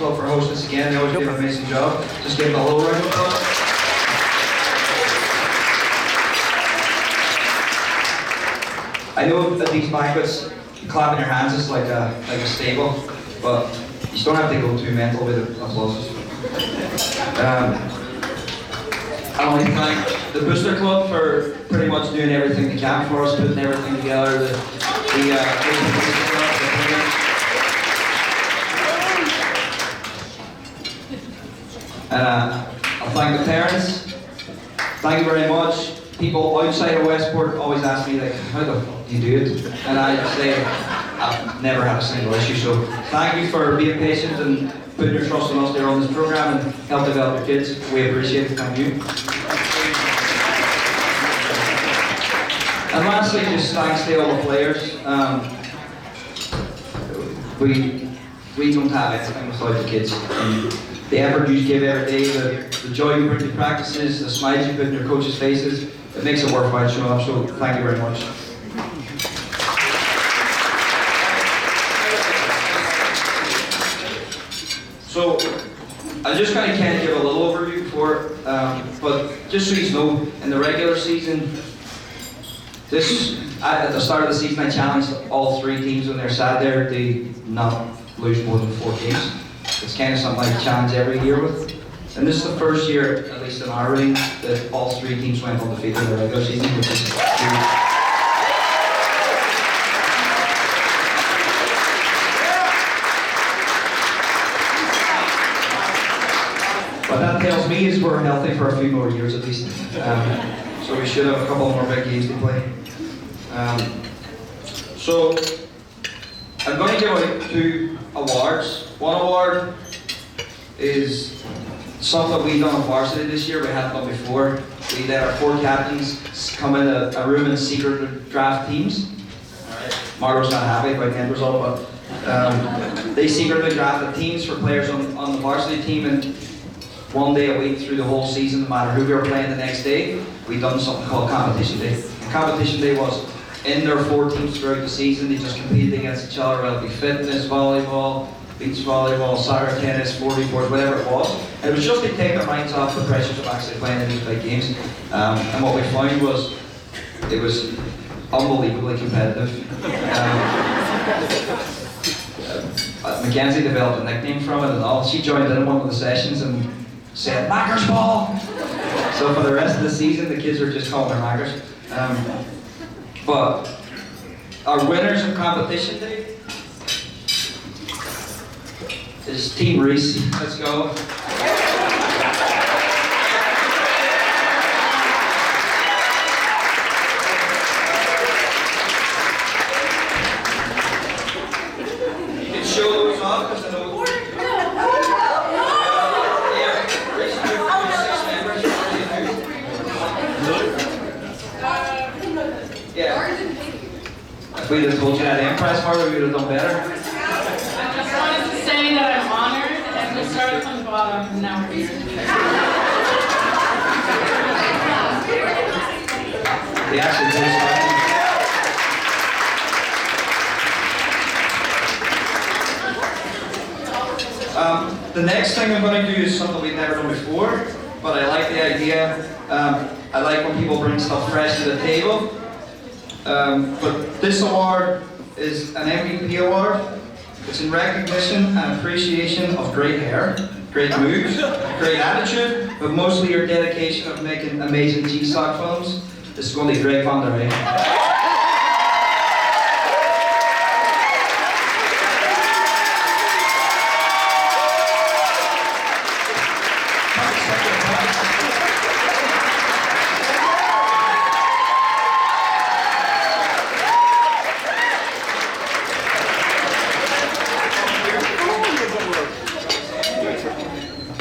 Club for hosting us again. They always do an amazing job. Just give them a little round of applause. I know at these banquets, clapping your hands is like a staple, but you don't have to go too mental with the applauses. I want to thank the Booster Club for pretty much doing everything they can for us, putting everything together. I'll thank the parents. Thank you very much. People outside of Westport always ask me, like, how the fuck do you do it? And I say, I've never had a single issue. So thank you for being patient and putting your trust in us there on this program and help develop your kids. We appreciate it. Thank you. And lastly, just thanks to all the players. We don't have anything without the kids. And the effort you give every day, the joy you bring to practices, the smiles you put in your coaches' faces, it makes it worthwhile showing up. So thank you very much. So I'm just going to kind of give a little overview before, but just so you know, in the regular season, at the start of the season, I challenged all three teams when they're sat there to not lose more than 4 games. It's kind of something I challenge every year with. And this is the first year, at least in our ring, that all 3 teams went undefeated in the regular season, which is huge. What that tells me is we're healthy for a few more years at least. So we should have a couple more big games to play. So I'm going to give out 2 awards. One award is something we've done on Varsity this year. We hadn't done before. We let our 4 captains come in a room and secret draft teams. Margot's not happy about the end result, but they secretly drafted teams for players on the varsity team, and one day a week through the whole season, no matter who we were playing the next day, we done something called Competition Day. And Competition Day was in their 4 teams throughout the season. They just competed against each other, whether it be fitness, volleyball, beach volleyball, soccer, tennis, 4v4, whatever it was. And it was just to take their minds off the pressures of actually playing in these big games. And what we found was, it was unbelievably competitive. Mackenzie developed a nickname from it and all. She joined in one of the sessions and said, "Mackers ball!" So for the rest of the season, the kids were just calling her Mackers. But our winners of Competition Day is Team Reese. Let's go. You can show those off because I know. Yeah. If we'd have told you that Empress part, we would have done better. I just wanted to say that I'm honored, and we started from the bottom, and now we're here. They actually did the next thing I'm going to do is something we've never done before, but I like the idea. I like when people bring stuff fresh to the table. But this award is an MVP award. It's in recognition and appreciation of great hair, great moves, great attitude, but mostly your dedication of making amazing GSOCC films. This is going to be Greg Van der Rey.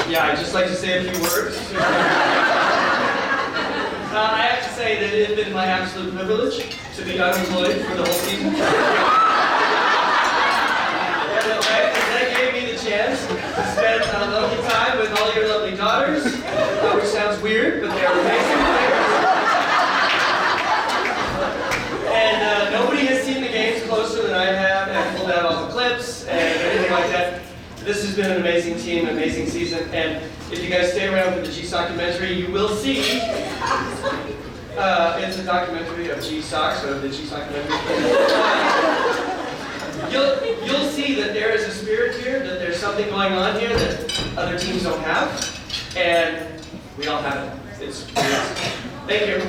Yeah, I'd just like to say a few words. I have to say that it has been my absolute privilege to be unemployed for the whole season. And that gave me the chance to spend a lovely time with all your lovely daughters, which sounds weird, but they're amazing players. And nobody has seen the games closer than I have, and pulled out all the clips and everything like that. This is has been an amazing team, an amazing season, and if you guys stay around for the GSOCC documentary, you will see, it's a documentary of GSOCC, so the GSOCC documentary. You'll see that there is a spirit here, that there's something going on here that other teams don't have, and we all have it. It's awesome. Thank you.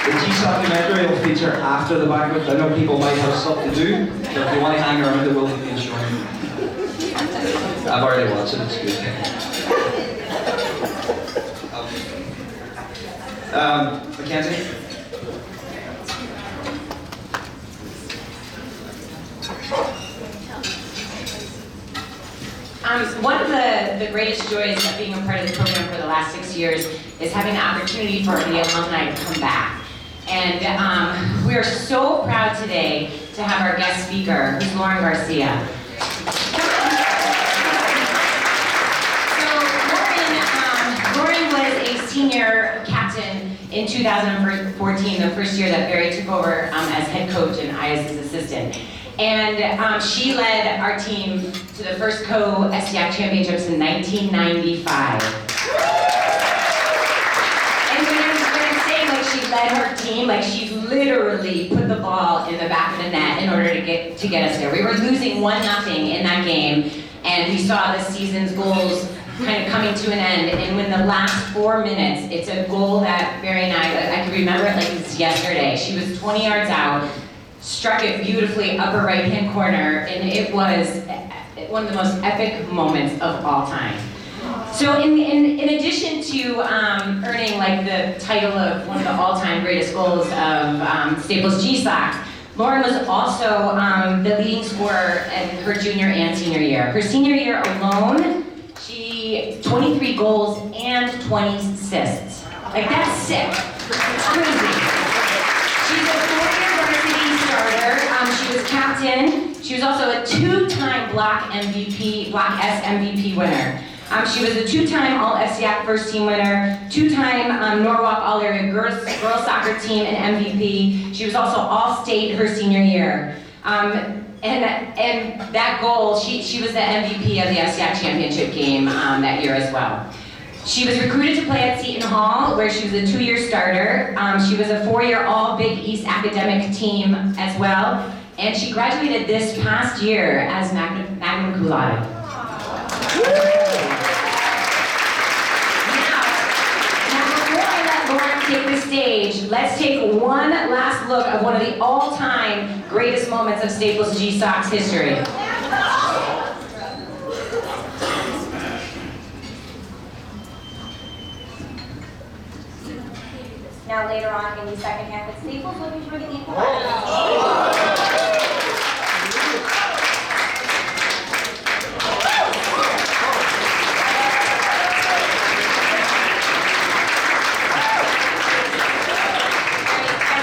The GSOCC documentary will feature after the banquet. I know people might have stuff to do, so if you want to hang around, there will be a show. I've already watched it, it's good. Mackenzie? One of the greatest joys of being a part of the program for the last 6 years is having the opportunity for the alumni to come back. And we are so proud today to have our guest speaker, who's Lauren Garcia. So Lauren was a senior captain in 2014, the first year that Barry took over as head coach and I as his assistant. And she led our team to the first co-SCAC championships in 1995. And when I'm saying like she led her team, like she literally put the ball in the back of the net in order to get us there. We were losing 1-0 in that game, and we saw the season's goals kind of coming to an end. And when the last 4 minutes, it's a goal that Barry and I can remember it like it's yesterday. She was 20 yards out, struck it beautifully upper right-hand corner, and it was one of the most epic moments of all time. So in addition to earning like the title of one of the all-time greatest goals of Staples GSOCC, Lauren was also the leading scorer in her junior and senior year. Her senior year alone, she 23 goals and 20 assists. Like that's sick. It's crazy. She's a 4-year varsity starter. She was captain. She was also a 2-time Block S MVP winner. She was a 2-time All-SCAC first team winner, 2-time Norwalk All-Area girls soccer team and MVP. She was also All-State her senior year. And that goal, she was the MVP of the SCAC championship game that year as well. She was recruited to play at Seton Hall, where she was a 2-year starter. She was a 4-year All-Big East academic team as well. And she graduated this past year as magna cum laude. Take the stage, let's take one last look at one of the all-time greatest moments of Staples GSOCC's history. Now later on in the second half, it's Staples looking for the equalizer.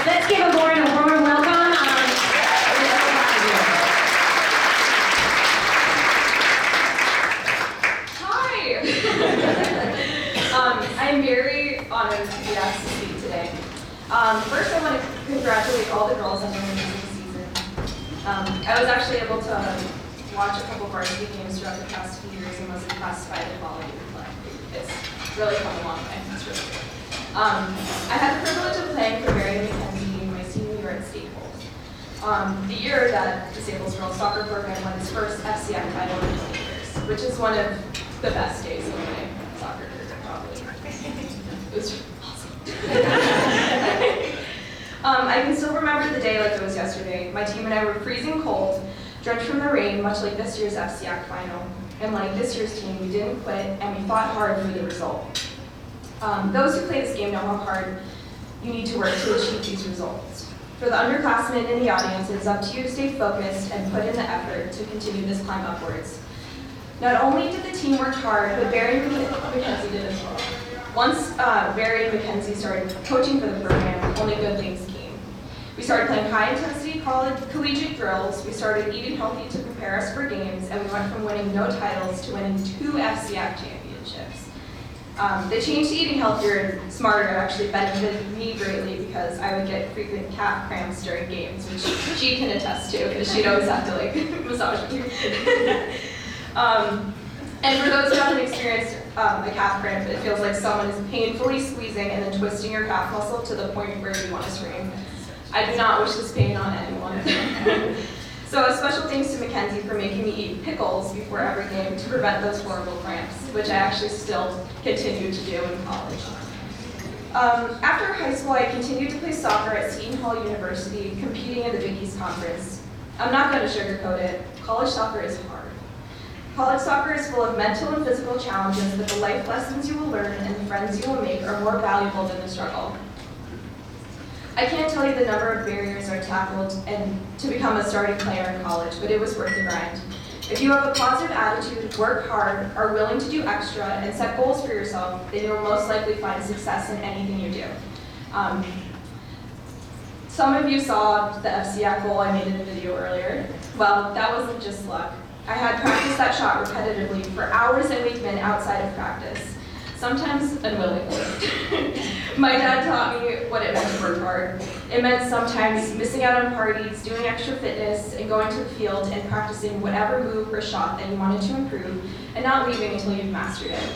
Let's give Lauren a warm welcome. Hi! I'm very honored to be asked to speak today. First, I want to congratulate all the girls on their amazing season. I was actually able to watch a couple varsity games throughout the past few years and was impressed by the quality of play. It's really come a long way. It's really good. I had the privilege of playing for Mary McKenzie in my senior year at Staples. The year that the Staples girls soccer program won its first FCF title in 20 years, which is one of the best days of my soccer career, probably. It was awesome. I can still remember the day like it was yesterday. My team and I were freezing cold, drenched from the rain, much like this year's FCF final. And like this year's team, we didn't quit and we fought hard for the result. Those who play this game know how hard you need to work to achieve these results. For the underclassmen in the audience, it's up to you to stay focused and put in the effort to continue this climb upwards. Not only did the team work hard, but Barry and McKenzie did as well. Once Barry and McKenzie started coaching for the program, only good things came. We started playing high-intensity collegiate drills, we started eating healthy to prepare us for games, and we went from winning no titles to winning 2 FCF championships. The change to eating healthier and smarter actually benefited me greatly because I would get frequent calf cramps during games, which she can attest to because she'd always have to like massage me. And for those who haven't experienced a calf cramp, it feels like someone is painfully squeezing and then twisting your calf muscle to the point where you want to scream. I do not wish this pain on anyone. So a special thanks to Mackenzie for making me eat pickles before every game to prevent those horrible cramps, which I actually still continue to do in college. After high school, I continued to play soccer at Seton Hall University, competing in the Big East Conference. I'm not going to sugarcoat it. College soccer is hard. College soccer is full of mental and physical challenges, but the life lessons you will learn and the friends you will make are more valuable than the struggle. I can't tell you the number of barriers are tackled and to become a starting player in college, but it was worth the grind. If you have a positive attitude, work hard, are willing to do extra, and set goals for yourself, then you will most likely find success in anything you do. Some of you saw the FCAC goal I made in a video earlier. Well, that wasn't just luck. I had practiced that shot repetitively for hours and we've been outside of practice, sometimes unwillingly. My dad taught me what it meant to work hard. It meant sometimes missing out on parties, doing extra fitness, and going to the field and practicing whatever move or shot that you wanted to improve, and not leaving until you've mastered it.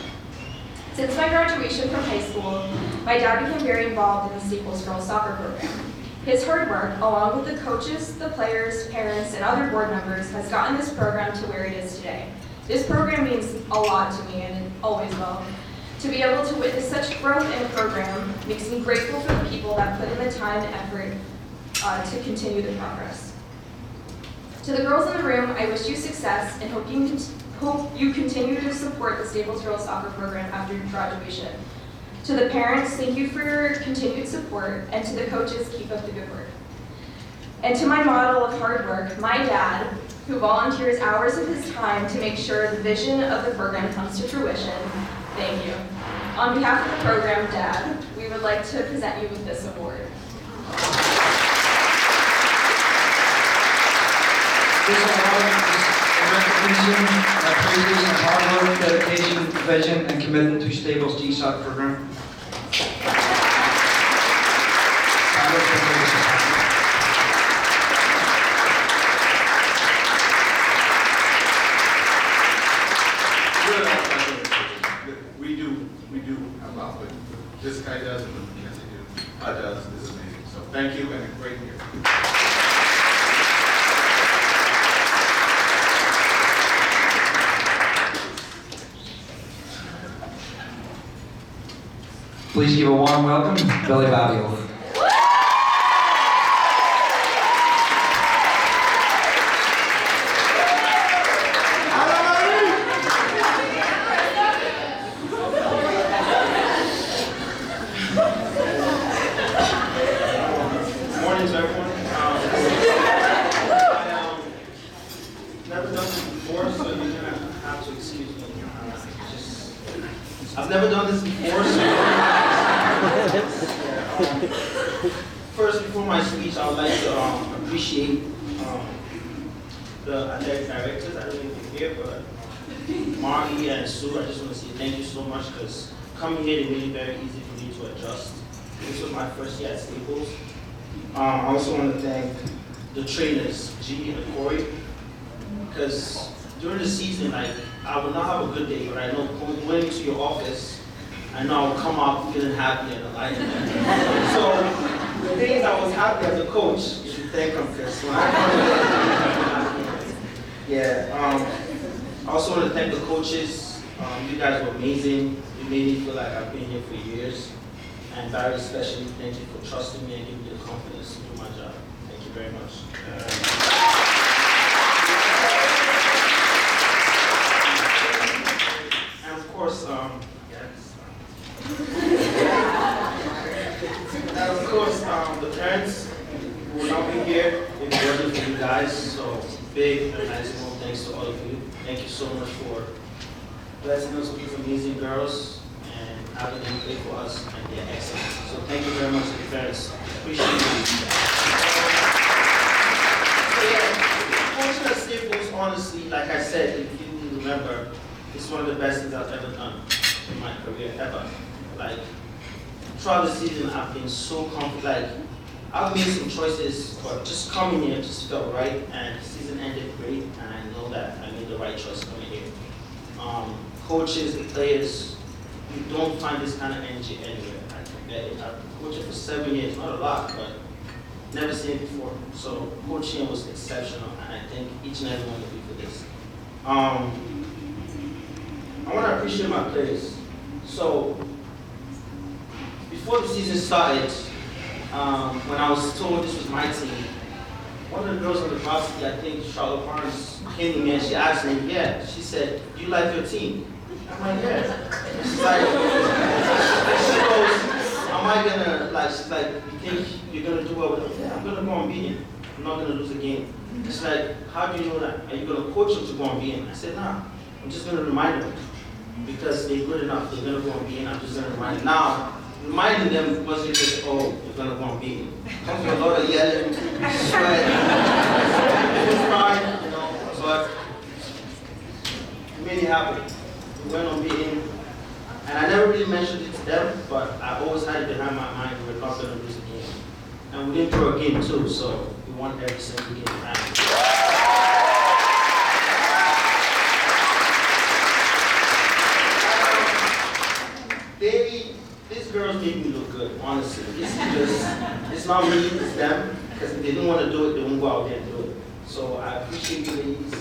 Since my graduation from high school, my dad became very involved in the Staples Girls Soccer program. His hard work, along with the coaches, the players, parents, and other board members, has gotten this program to where it is today. This program means a lot to me, and it always will. To be able to witness such growth in a program makes me grateful for the people that put in the time and effort to continue the progress. To the girls in the room, I wish you success and hope you continue to support the Staples Girls Soccer program after your graduation. To the parents, thank you for your continued support, and to the coaches, keep up the good work. And to my model of hard work, my dad, who volunteers hours of his time to make sure the vision of the program comes to fruition, thank you. On behalf of the program, Dad, we would like to present you with this award. This award is a recognition of previous and hard work, dedication, vision, and commitment to Staples GSOCC program. We do have a lot, but this guy does and Mackenzie does. This is amazing. So thank you and a great year. Please give a warm welcome, Billy Babio. Morning to everyone. I've never done this before, so you're gonna have to excuse me. I've never done this before, so first, before my speech, I would like to appreciate the athletic directors. I don't know if you're here, but Marty and Sue, I just want to say thank you so much because coming here, it made it very easy for me to adjust. This was my first year at Staples. I also want to thank the trainers, G and Corey, because during the season, like, I will not have a good day, but I know going to your office, I know I'll come out feeling happy and alive. So the days I was happy as a coach, you should thank them, because when I also want to thank the coaches. You guys were amazing. You made me feel like I've been here for years. And very especially, thank you for trusting me and giving me the confidence to do my job. Thank you very much. And of course, the parents who will not be here, if it wasn't for you guys. So big and nice warm thanks to all of you. Thank you so much for blessing us with these amazing girls and having them play for us, and they're excellent. So thank you very much to the parents. Appreciate it. So yeah, Fortunate Staples, honestly, like I said, if you remember, it's one of the best things I've ever done. in my career ever. Like, throughout the season, I've been so comfortable. Like, I've made some choices, but just coming here just felt right, and the season ended great, and I know that I made the right choice coming here. Coaches, the players, you don't find this kind of energy anywhere. I've been coaching for 7 years, not a lot, but never seen it before. So coaching was exceptional, and I thank each and every one of you for this. I want to appreciate my players. So before the season started, when I was told this was my team, one of the girls on the varsity, I think Charlotte Barnes, came to me and she asked me, yeah, she said, do you like your team? I'm like, yeah. And she's like, she goes, am I gonna, like, she's like, you think you're gonna do well with them? Yeah, I'm gonna go and beat him. I'm not gonna lose a game. She's like, how do you know that? Are you gonna coach them to go and beat him? I said, nah, I'm just gonna remind them. Because they're good enough, they're gonna go and beat him, I'm just gonna remind them. Now, reminding them wasn't just, oh, you're gonna go and beat him. Comes with a lot of yelling, sweat, crying, you know, but it made it happen. We went on beating, and I never really mentioned it to them, but I always had it behind my mind, we were not gonna lose a game. And we didn't throw a game too, so we won every single game. These girls made me look good, honestly. It's not me, it's them, because if they didn't want to do it, they won't go out there and do it. So I appreciate you ladies.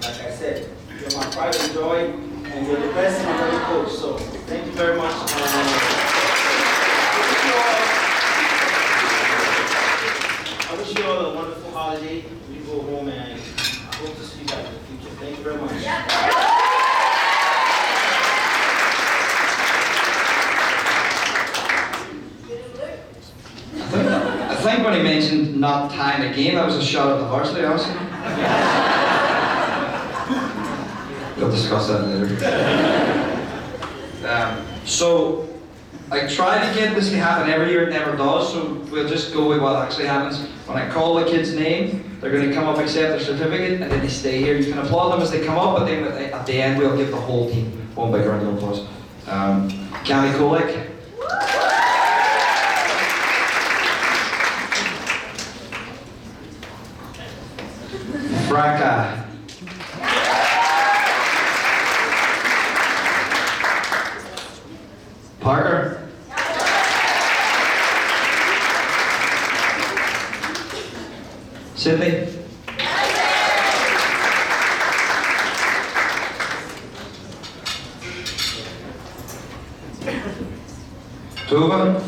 Like I said, you're my pride and joy, and you're the best in my coach. So thank you very much. I wish you all a wonderful holiday. You go home, and I hope to see you guys in the future. Thank you very much. I think when he mentioned not tying a game, that was a shot at the Varsity, also. We'll discuss that later. So, I try to get this to happen every year, it never does, so we'll just go with what actually happens. When I call the kid's name, they're going to come up, accept their certificate, and then they stay here. You can applaud them as they come up, but then at the end, we'll give the whole team one big round of applause. Cammy Kolek. Braca. Parker. Sydney. Tuva.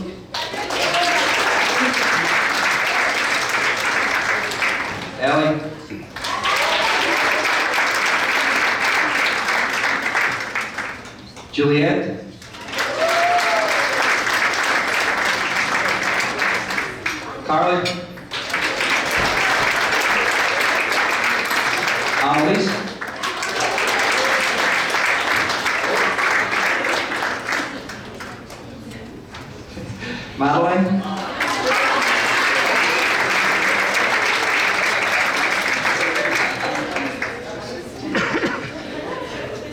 Ellie. Juliet. Carly. Annalise. Madeline.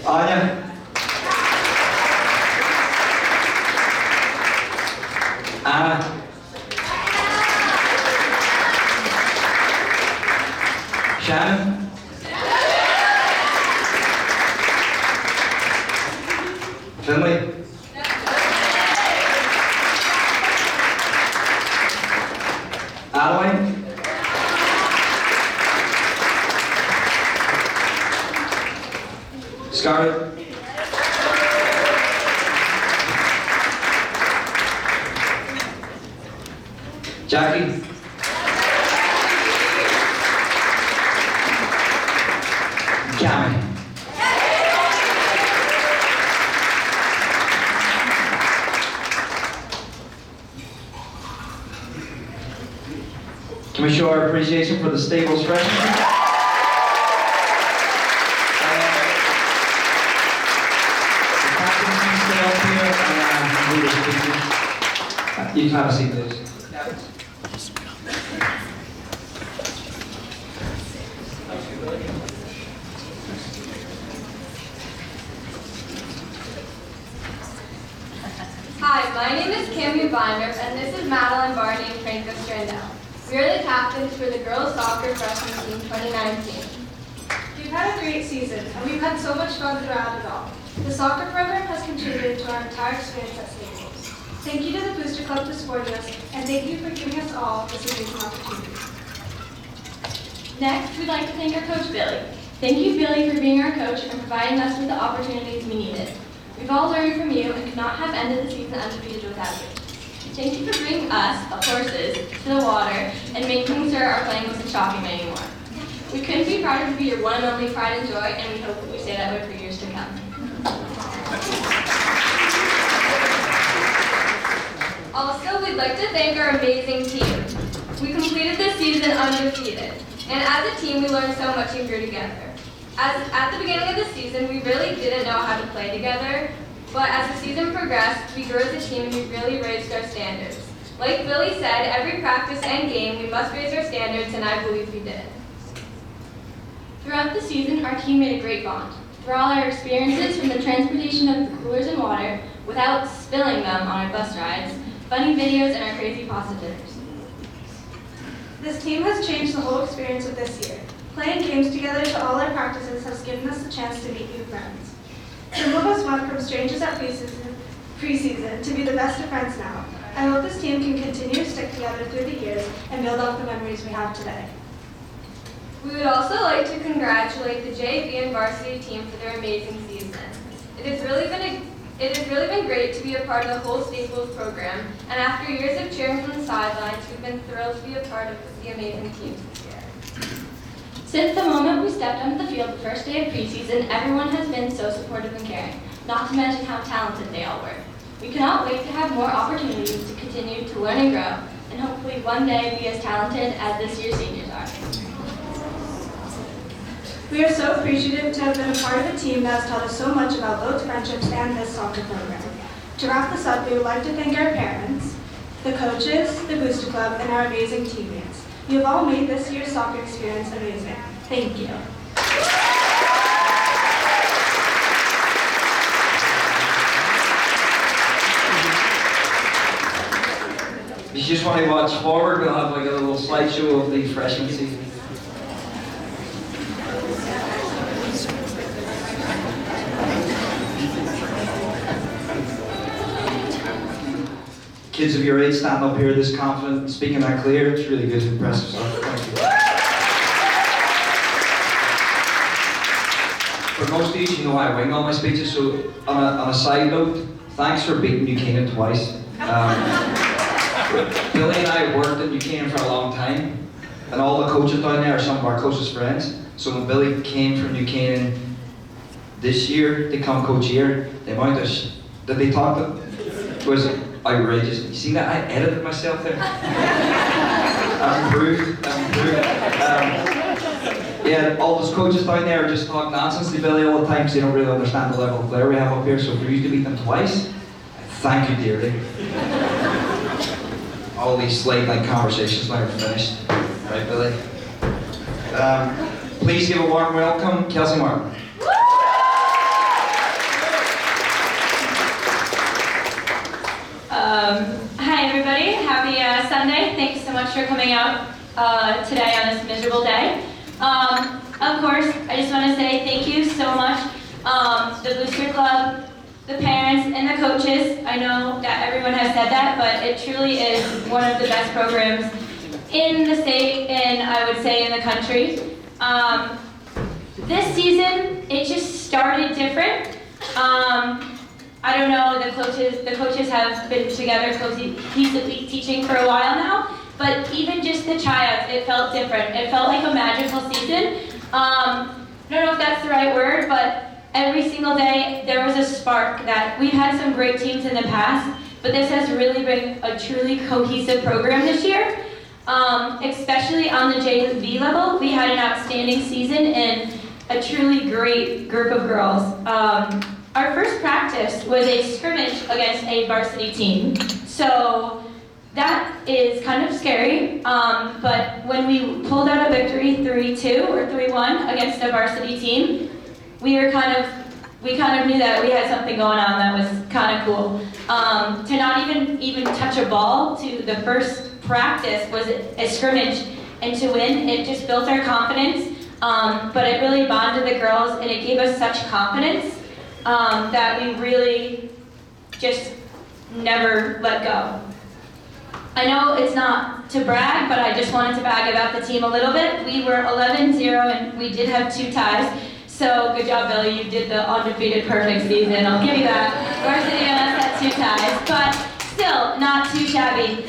Anya. Anna. Shannon. Finley. Adeline. Scarlett. Jackie. Cammy. Can we show our appreciation for the Staples Freshmen? You can have a seat, please. Hi, my name is Cammy Binder, and this is Madeline Barney and Franco Strandell. We are the captains for the girls soccer freshman team 2019. We've had a great season, and we've had so much fun throughout it all. The soccer program has contributed to our entire experience at Staples. Thank you to the Booster Club for supporting us, and thank you for giving us all this amazing opportunity. Next, we'd like to thank our coach, Billy. Thank you, Billy, for being our coach and providing us with the opportunities we needed. We've all learned from you and could not have ended the season undefeated without you. Thank you for bringing us, horses, to the water and making sure our playing wasn't shocking anymore. We couldn't be prouder to be your one and only pride and joy, and we hope that we stay that way for years to come. Also, we'd like to thank our amazing team. We completed this season undefeated, and as a team, we learned so much and grew together. At the beginning of the season, we really didn't know how to play together, but as the season progressed, we grew as a team and we really raised our standards. Like Billy said, every practice and game, we must raise our standards, and I believe we did. Throughout the season, our team made a great bond. Through all our experiences, from the transportation of the coolers and water, without spilling them on our bus rides, funny videos, and our crazy pasta dinners. This team has changed the whole experience of this year. Playing games together to all our practices has given us the chance to meet new friends. Some of us went from strangers at preseason to be the best of friends now. I hope this team can continue to stick together through the years and build off the memories we have today. We would also like to congratulate the JV and varsity team for their amazing season. It has really been great to be a part of the whole Staples program, and after years of cheering from the sidelines, we've been thrilled to be a part of the amazing teams this year. Since the moment we stepped onto the field the first day of preseason, everyone has been so supportive and caring, not to mention how talented they all were. We cannot wait to have more opportunities to continue to learn and grow, and hopefully one day be as talented as this year's seniors are. We are so appreciative to have been a part of a team that has taught us so much about both friendships and this soccer program. To wrap this up, we would like to thank our parents, the coaches, the Booster Club, and our amazing teammates. You have all made this year's soccer experience amazing. Thank you. If you just want to watch forward, we'll have like a little slideshow of the freshman season. Kids of your age stand up here this confident, speaking that clear. It's really good, impressive stuff. Thank you. For most of you, you know I wing all my speeches, so on a side note, thanks for beating New Canaan twice. Billy and I worked at New Canaan for a long time, and all the coaches down there are some of our closest friends. So when Billy came from New Canaan this year to come coach here, the amount of that they talked to was outrageous. You see that? I edited myself there. I've improved. Yeah, all those coaches down there just talk nonsense to Billy all the time, so they don't really understand the level of player we have up here. So for you to beat them twice, thank you dearly. All these slate-like conversations now are finished. Right, Billy? Please give a warm welcome, Kelsey Martin. Hi everybody, happy Sunday. Thanks so much for coming out today on this miserable day. Of course, I just want to say thank you so much, the Booster Club, the parents, and the coaches. I know that everyone has said that, but it truly is one of the best programs in the state and I would say in the country. This season, it just started different. I don't know, the coaches have been together cohesively teaching for a while now, but even just the tryouts, it felt different. It felt like a magical season. I don't know if that's the right word, but every single day there was a spark that we've had some great teams in the past, but this has really been a truly cohesive program this year. Especially on the JV level, we had an outstanding season and a truly great group of girls. Our first practice was a scrimmage against a varsity team. So that is kind of scary, but when we pulled out a victory 3-2 or 3-1 against a varsity team, we we kind of knew that we had something going on that was kind of cool. To not even touch a ball to the first practice was a scrimmage, and to win, it just built our confidence. But it really bonded the girls, and it gave us such confidence that we really just never let go. I know it's not to brag, but I just wanted to brag about the team a little bit. We were 11-0, and we did have 2 ties. So good job, Billy. You did the undefeated perfect season. I'll give you that. Varsity and us had 2 ties, but still not too shabby.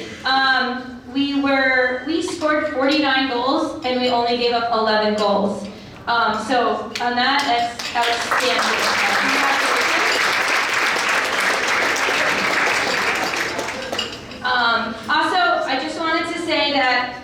We scored 49 goals, and we only gave up 11 goals. So on that, that's outstanding. Also, I just wanted to say that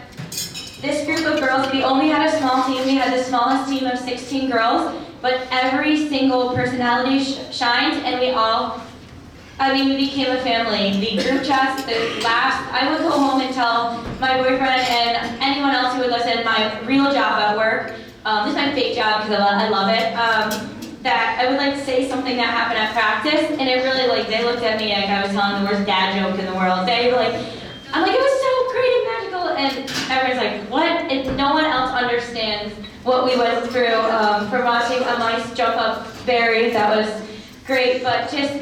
this group of girls, we only had a small team. We had the smallest team of 16 girls, but every single personality shined, and we became a family. The group chats, the laughs. I would go home and tell my boyfriend and anyone else who would listen my real job at work. This is my fake job because I love it. That I would say something that happened at practice, and it really they looked at me like I was telling the worst dad joke in the world. They were I'm like, it was so great and magical, and everyone's like, what? And no one else understands what we went through from watching a mice jump up berries. That was great, but just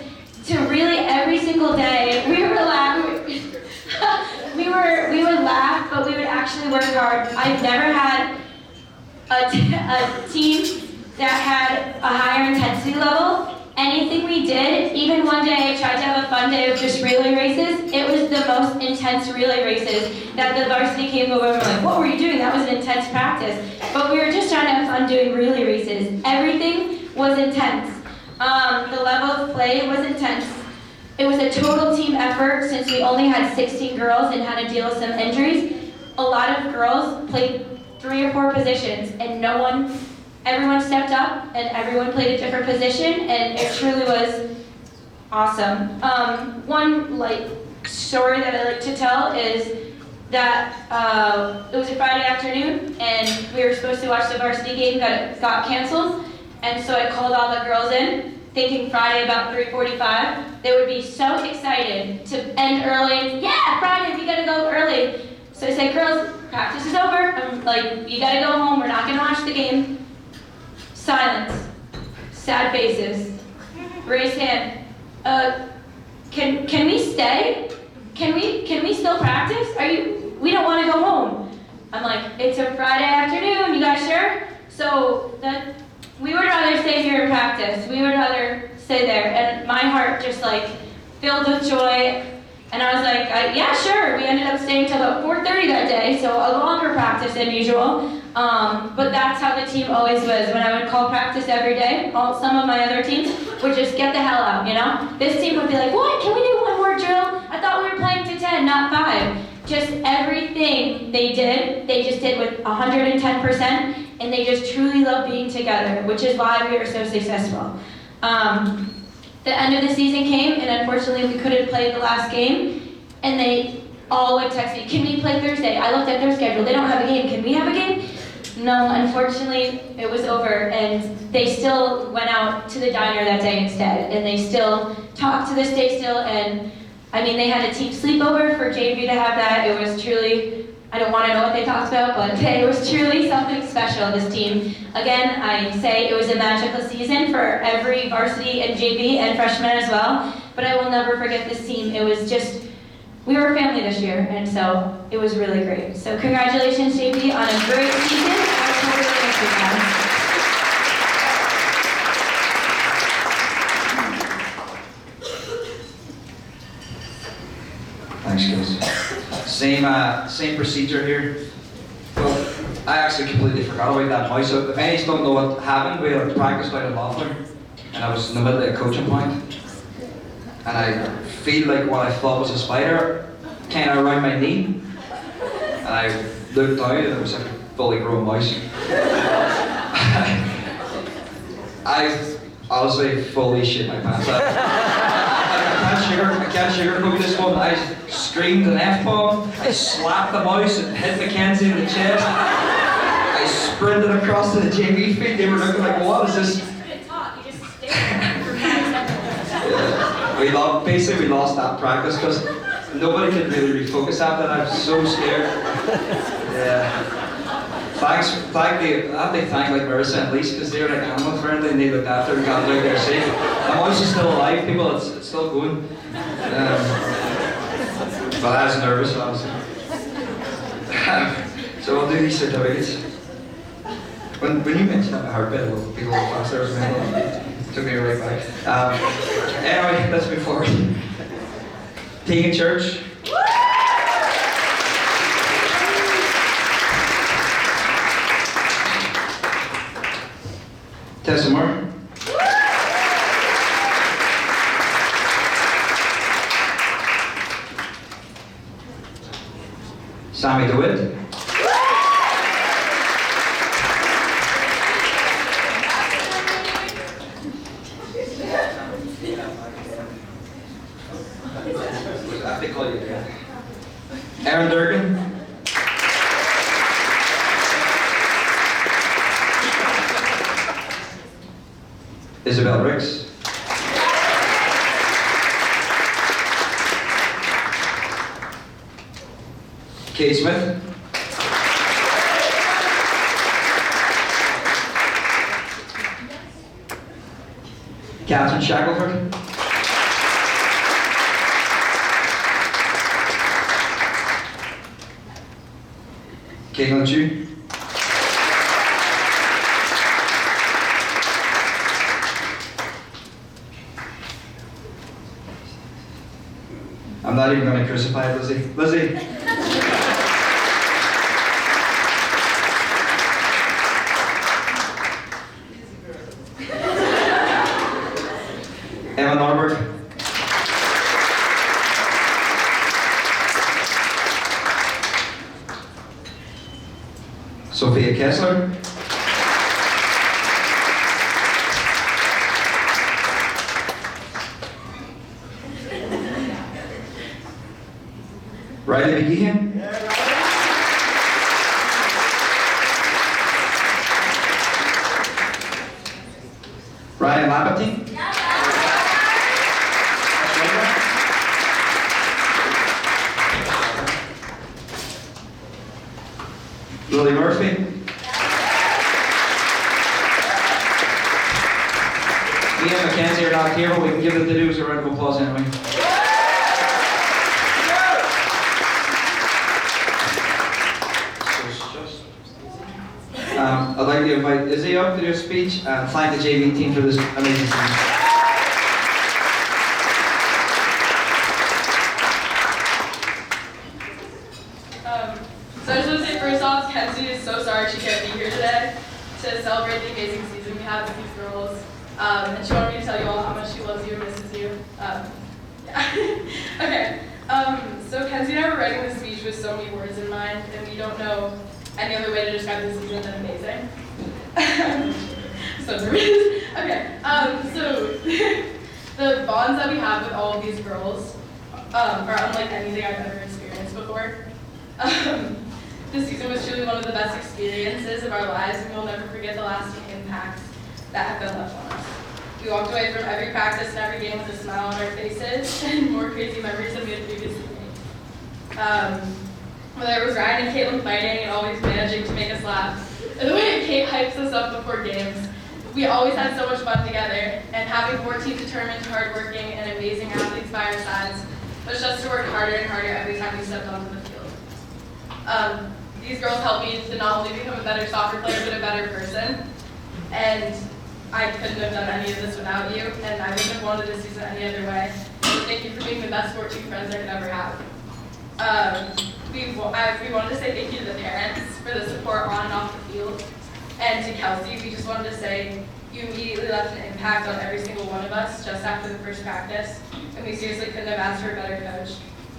to really every single day we were laughing. we would laugh, but we would actually work hard. I've never had a team that had a higher intensity level. Anything we did, even one day I tried to have a fun day of just relay races. It was the most intense relay races that the varsity came over and were like, what were you doing? That was an intense practice. But we were just trying to have fun doing relay races. Everything was intense. The level of play was intense. It was a total team effort since we only had 16 girls and had to deal with some injuries. A lot of girls played 3 or 4 positions, and everyone stepped up and everyone played a different position, and it truly was awesome. One story that I like to tell is that it was a Friday afternoon and we were supposed to watch the varsity game, got canceled, and so I called all the girls in thinking Friday about 3:45. They would be so excited to end early. Yeah, Friday, we gotta go early. So I said, girls, practice is over. I'm like, you gotta go home, we're not gonna watch the game. Silence. Sad faces. Raised hand. Can we stay? Can we still practice? We don't want to go home. I'm like, it's a Friday afternoon, you guys sure? So we would rather stay here and practice. We would rather stay there. And my heart just filled with joy. And I was like, yeah, sure. We ended up staying till about 4:30 that day, so a longer practice than usual. But that's how the team always was. When I would call practice every day, some of my other teams would just get the hell out, This team would be like, what? Can we do one more drill? I thought we were playing to 10, not 5. Just everything they did, they just did with 110%, and they just truly love being together, which is why we were so successful. The end of the season came, and unfortunately we couldn't play the last game, and they all would text me, can we play Thursday? I looked at their schedule, they don't have a game, can we have a game? No, unfortunately it was over, and they still went out to the diner that day instead, and they still talk to this day still, and they had a team sleepover for JV to have that. It was truly, I don't want to know what they talked about, but it was truly something special, this team. Again, I say it was a magical season for every varsity and JV and freshman as well, but I will never forget this team. It was just, we were a family this year, and so it was really great. So congratulations, JV, on a great season. I totally miss you guys. Thanks, guys. Same procedure here. Well, I actually completely forgot about that mouse. So if any don't know what happened, we had practiced out of Loeffler, and I was in the middle of a coaching point, and I feel like what I thought was a spider kind of around my knee, and I looked down, and it was like a fully grown mouse. I honestly fully shit my pants. I can't sugarcoat this one. I screamed an F-bomb, I slapped the mouse and hit Mackenzie in the chest. I sprinted across to the JV feet. They were looking like, what is this? You couldn't talk, you just stared. Basically we lost that practice because nobody could really refocus after that. I was so scared. Yeah. I have to thank like Marissa and Lise because they're like animal friendly and they looked after and got out there safe. I'm obviously still alive, people. It's still going. But I was nervous, obviously. So I'll do these certificates. When you mentioned that heartbeat, people go faster as well. It took me right back. Anyway, let's move forward. Tegan Church. Tessa Moore. Sammy DeWitt. They call you Dad. Aaron Durkin. Isabel Ricks. Kate Smith. Catherine Shackelford. Caitlin Chu. I'm not even going to crucify Lizzie. Lizzie. Emma Norberg. Sophia Kessler. Riley McGeehan. Ryan Lampatine. Lily Murphy. Me and Mackenzie are not here, but we can give the dudes a round of applause anyway. I'd like to invite Izzy up to do a speech and thank the JV team for this amazing season. So I just want to say first off, Kenzie is so sorry she can't be here today to celebrate the amazing season we had with these girls. And she wanted me to tell you all how much she loves you and misses you. Okay. So Kenzie and I were writing this speech with so many words in mind, and we don't know any other way to describe this season than amazing. So nervous. Okay. So the bonds that we have with all of these girls are unlike anything I've ever experienced before. This season was truly one of the best experiences of our lives, and we'll never forget the lasting impacts that have been left on us. We walked away from every practice and every game with a smile on our faces and more crazy memories than we had previously made. Whether it was Ryan and Caitlin fighting and always managing to make us laugh, or the way Kate hypes us up before games, we always had so much fun together, and having 14 determined, hardworking, and amazing athletes by our sides pushed us to work harder and harder every time we stepped onto the field. These girls helped me to not only become a better soccer player, but a better person, and I couldn't have done any of this without you, and I wouldn't have wanted this season any other way. So thank you for being the best 14 friends I could ever have. We wanted to say thank you to the parents for the support on and off the field. And to Kelsey, we just wanted to say you immediately left an impact on every single one of us just after the first practice. And we seriously couldn't have asked for a better coach.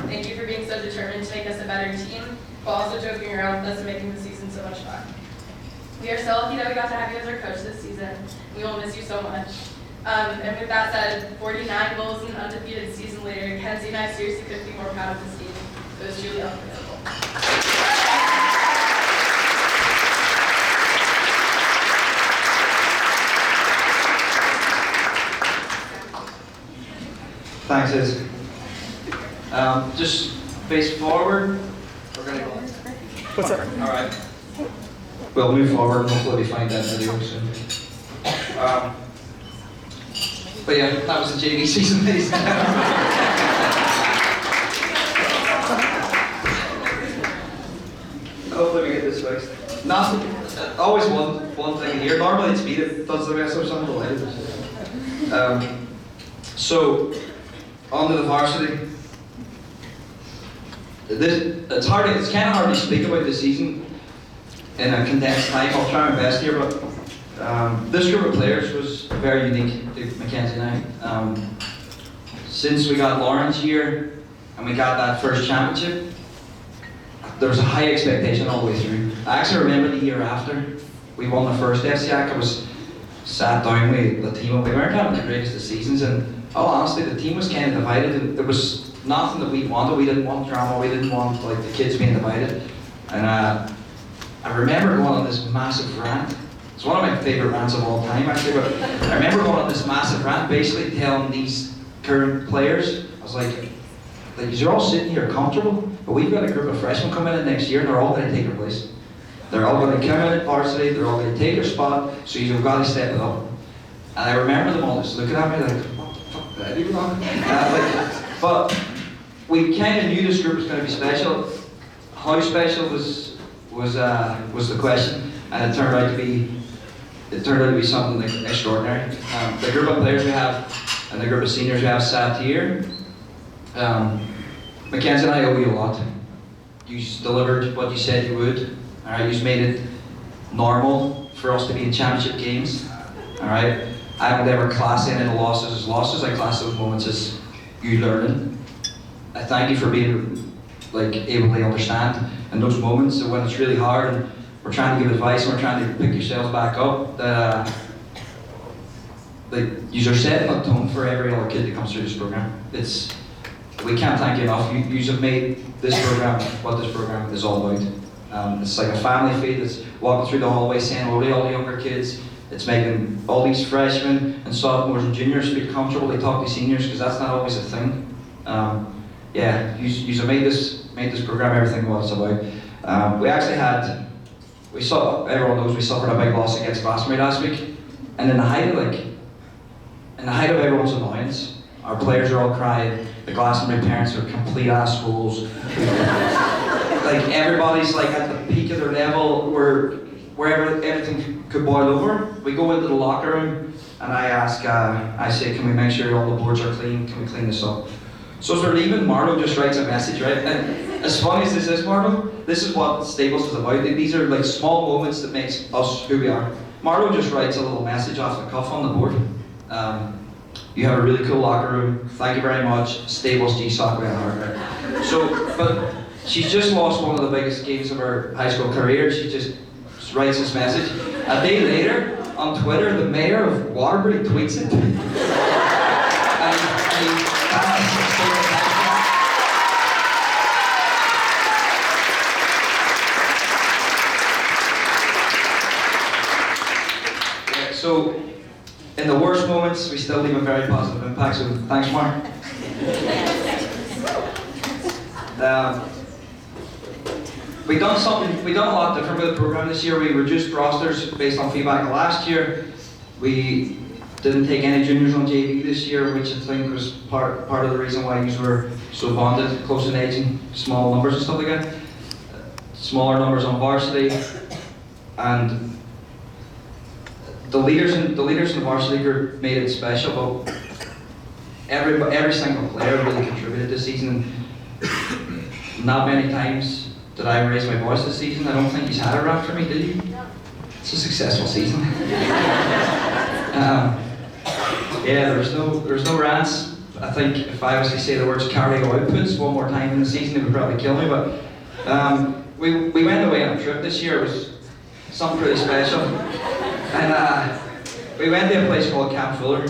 Thank you for being so determined to make us a better team, while also joking around with us and making the season so much fun. We are so lucky that we got to have you as our coach this season. We will miss you so much. And with that said, 49 goals and an undefeated season later, Kenzie and I seriously couldn't be more proud of this team. It was truly unbelievable. Thanks, Liz. Just face forward. We're gonna go. What's that? All right. We'll move forward and hopefully we find that video soon. But yeah, that was the JV season. Hopefully we get this fixed. Nothing. Always one thing a year. Normally it's me that does the rest of something related. So, on to the varsity. It's kind of hard to speak about the season in a condensed time. I'll try my best here, but this group of players was very unique to Mackenzie and I. Since we got Lauren's year and we got that first championship, there was a high expectation all the way through. I actually remember the year after we won the first FCAC, I was sat down with the team and we weren't having the greatest of seasons, and honestly the team was kind of divided and there was nothing that we wanted. We didn't want drama, we didn't want like the kids being divided. And I remember going on this massive rant. It's one of my favourite rants of all time actually, but I remember going on this massive rant basically telling these current players, I was like you're all sitting here comfortable, but we've got a group of freshmen coming in next year and they're all going to take their place. They're all going to come in at varsity, they're all going to take their spot, so you've got to step it up. And I remember them all just looking at me like, what the fuck did I do wrong? But we kind of knew this group was going to be special. How special was the question, and it turned out to be something extraordinary. The group of players we have and the group of seniors we have sat here, Mackenzie and I owe you a lot. You delivered what you said you would. All right, you made it normal for us to be in championship games. All right, I don't ever class any of the losses as losses. I class those moments as you learning. I thank you for being able to understand in those moments when it's really hard and we're trying to give advice and we're trying to pick yourselves back up. You are setting a tone for every other kid that comes through this program. We can't thank you enough. You have made this program what this program is all about. It's like a family feel. It's walking through the hallway saying hello to all the younger kids. It's making all these freshmen and sophomores and juniors feel comfortable. They talk to seniors because that's not always a thing. Yeah, you have made this program everything what it's about. Everyone knows we suffered a big loss against Freshmen last week, and in the height of everyone's annoyance, our players are all crying. The Glastonbury parents are complete assholes. Everybody's at the peak of their level wherever everything could boil over. We go into the locker room and I say, can we make sure all the boards are clean? Can we clean this up? So as we're leaving, Marlo just writes a message, right? And as funny as this is, Marlo, this is what Stables is about. These are small moments that makes us who we are. Marlo just writes a little message off the cuff on the board. You have a really cool locker room. Thank you very much. Stables GSOCC Banquet. So, but she's just lost one of the biggest games of her high school career. She just writes this message. A day later, on Twitter, the mayor of Waterbury tweets it. So, in the worst moments, we still leave a very positive impact, so thanks, Mark. We've done a lot different with the program this year. We reduced rosters based on feedback of last year. We didn't take any juniors on JV this year, which I think was part of the reason why you were so bonded, close in age and small numbers and stuff like that. Smaller numbers on varsity, and the leaders in the varsity group made it special, but every single player really contributed this season. Not many times did I raise my voice this season. I don't think he's had a rant for me, did you? It's a successful season. Yeah, there's no rants. I think if I was to say the words cardio outputs one more time in the season, it would probably kill me. But we went away on a trip this year. It was something pretty special. And we went to a place called Camp Fuller.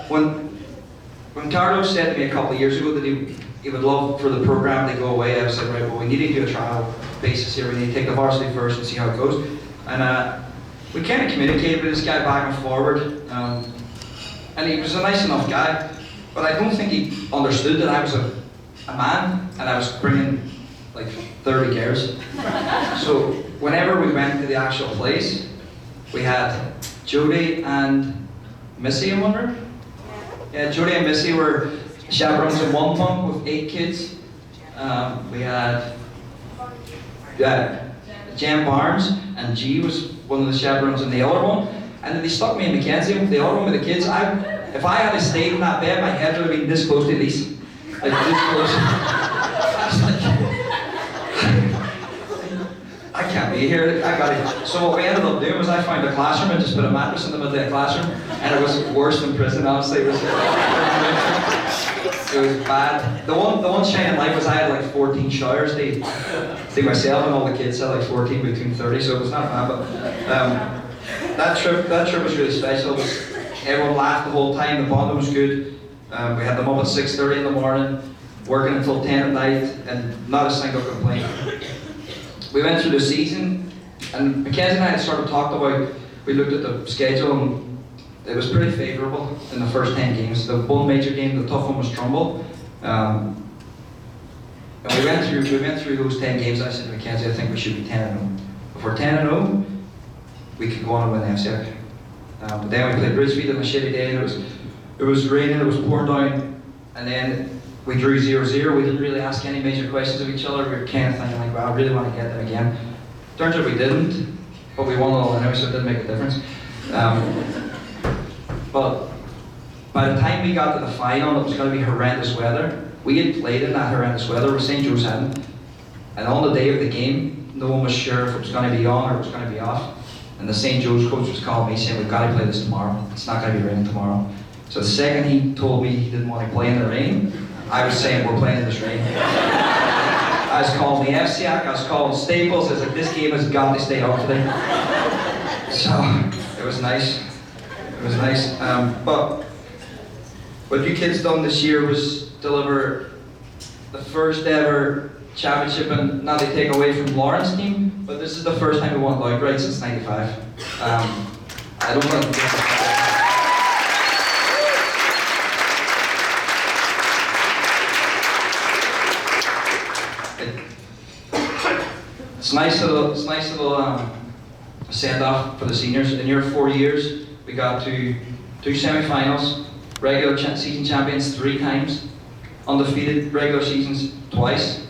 When Carlos said to me a couple of years ago that he would love for the program to go away, I was like, right, well, we need to do a trial basis here. We need to take the varsity first and see how it goes. And we kind of communicated with this guy back and forward. And he was a nice enough guy, but I don't think he understood that I was a man and I was bringing like 30 girls. So whenever we went to the actual place, we had Jodie and Missy, I wonder? Yeah, Jodie and Missy were chaperones in one bunk with 8 kids. We had Jen Barnes, and G was one of the chaperones in the other one. And then they stuck me in Mackenzie, the other one with the kids. If I had stayed in that bed, my head would have been this close to Elise. Like this close. I was like, I can't be here. I got it. So what we ended up doing was I found a classroom and just put a mattress in the middle of the classroom, and it was worse than prison. Honestly, it was bad. The one shining light was I had like 14 showers. They myself and all the kids had like 14 between 30, so it was not bad. But that trip was really special. Everyone laughed the whole time. The bonding was good. We had them up at 6:30 in the morning, working until 10 at night, and not a single complaint. We went through the season, and Mackenzie and I had sort of talked about, we looked at the schedule, and it was pretty favourable in the first 10 games. The one major game, the tough one was Trumbull. And we went through those 10 games. I said to Mackenzie, I think we should be 10-0. If we're 10-0, we could go on and win the FCIAC. But then we played Bridgefield on a shitty day, and it was raining, it was pouring down, and then we drew 0-0. We didn't really ask any major questions of each other. We were kind of thinking like, wow, I really want to get them again. Turns out we didn't, but we won it all anyway, so it didn't make a difference. But by the time we got to the final, it was going to be horrendous weather. We had played in that horrendous weather with St. Joe's hadn't. And on the day of the game, no one was sure if it was going to be on or it was going to be off. And the St. Joe's coach was calling me saying, we've got to play this tomorrow. It's not going to be raining tomorrow. So the second he told me he didn't want to play in the rain, I was saying, we're playing in this rain. I was calling the FCIAC, I was calling Staples. I was like, this game has got to stay on today. So it was nice. It was nice. But what you kids done this year was deliver the first ever championship, and not to take away from Lauren's team, but this is the first time we won outright since '95. I don't want to. It's nice little send off for the seniors. In your 4 years, we got to 2 semi-finals, regular season champions 3 times, undefeated regular seasons twice.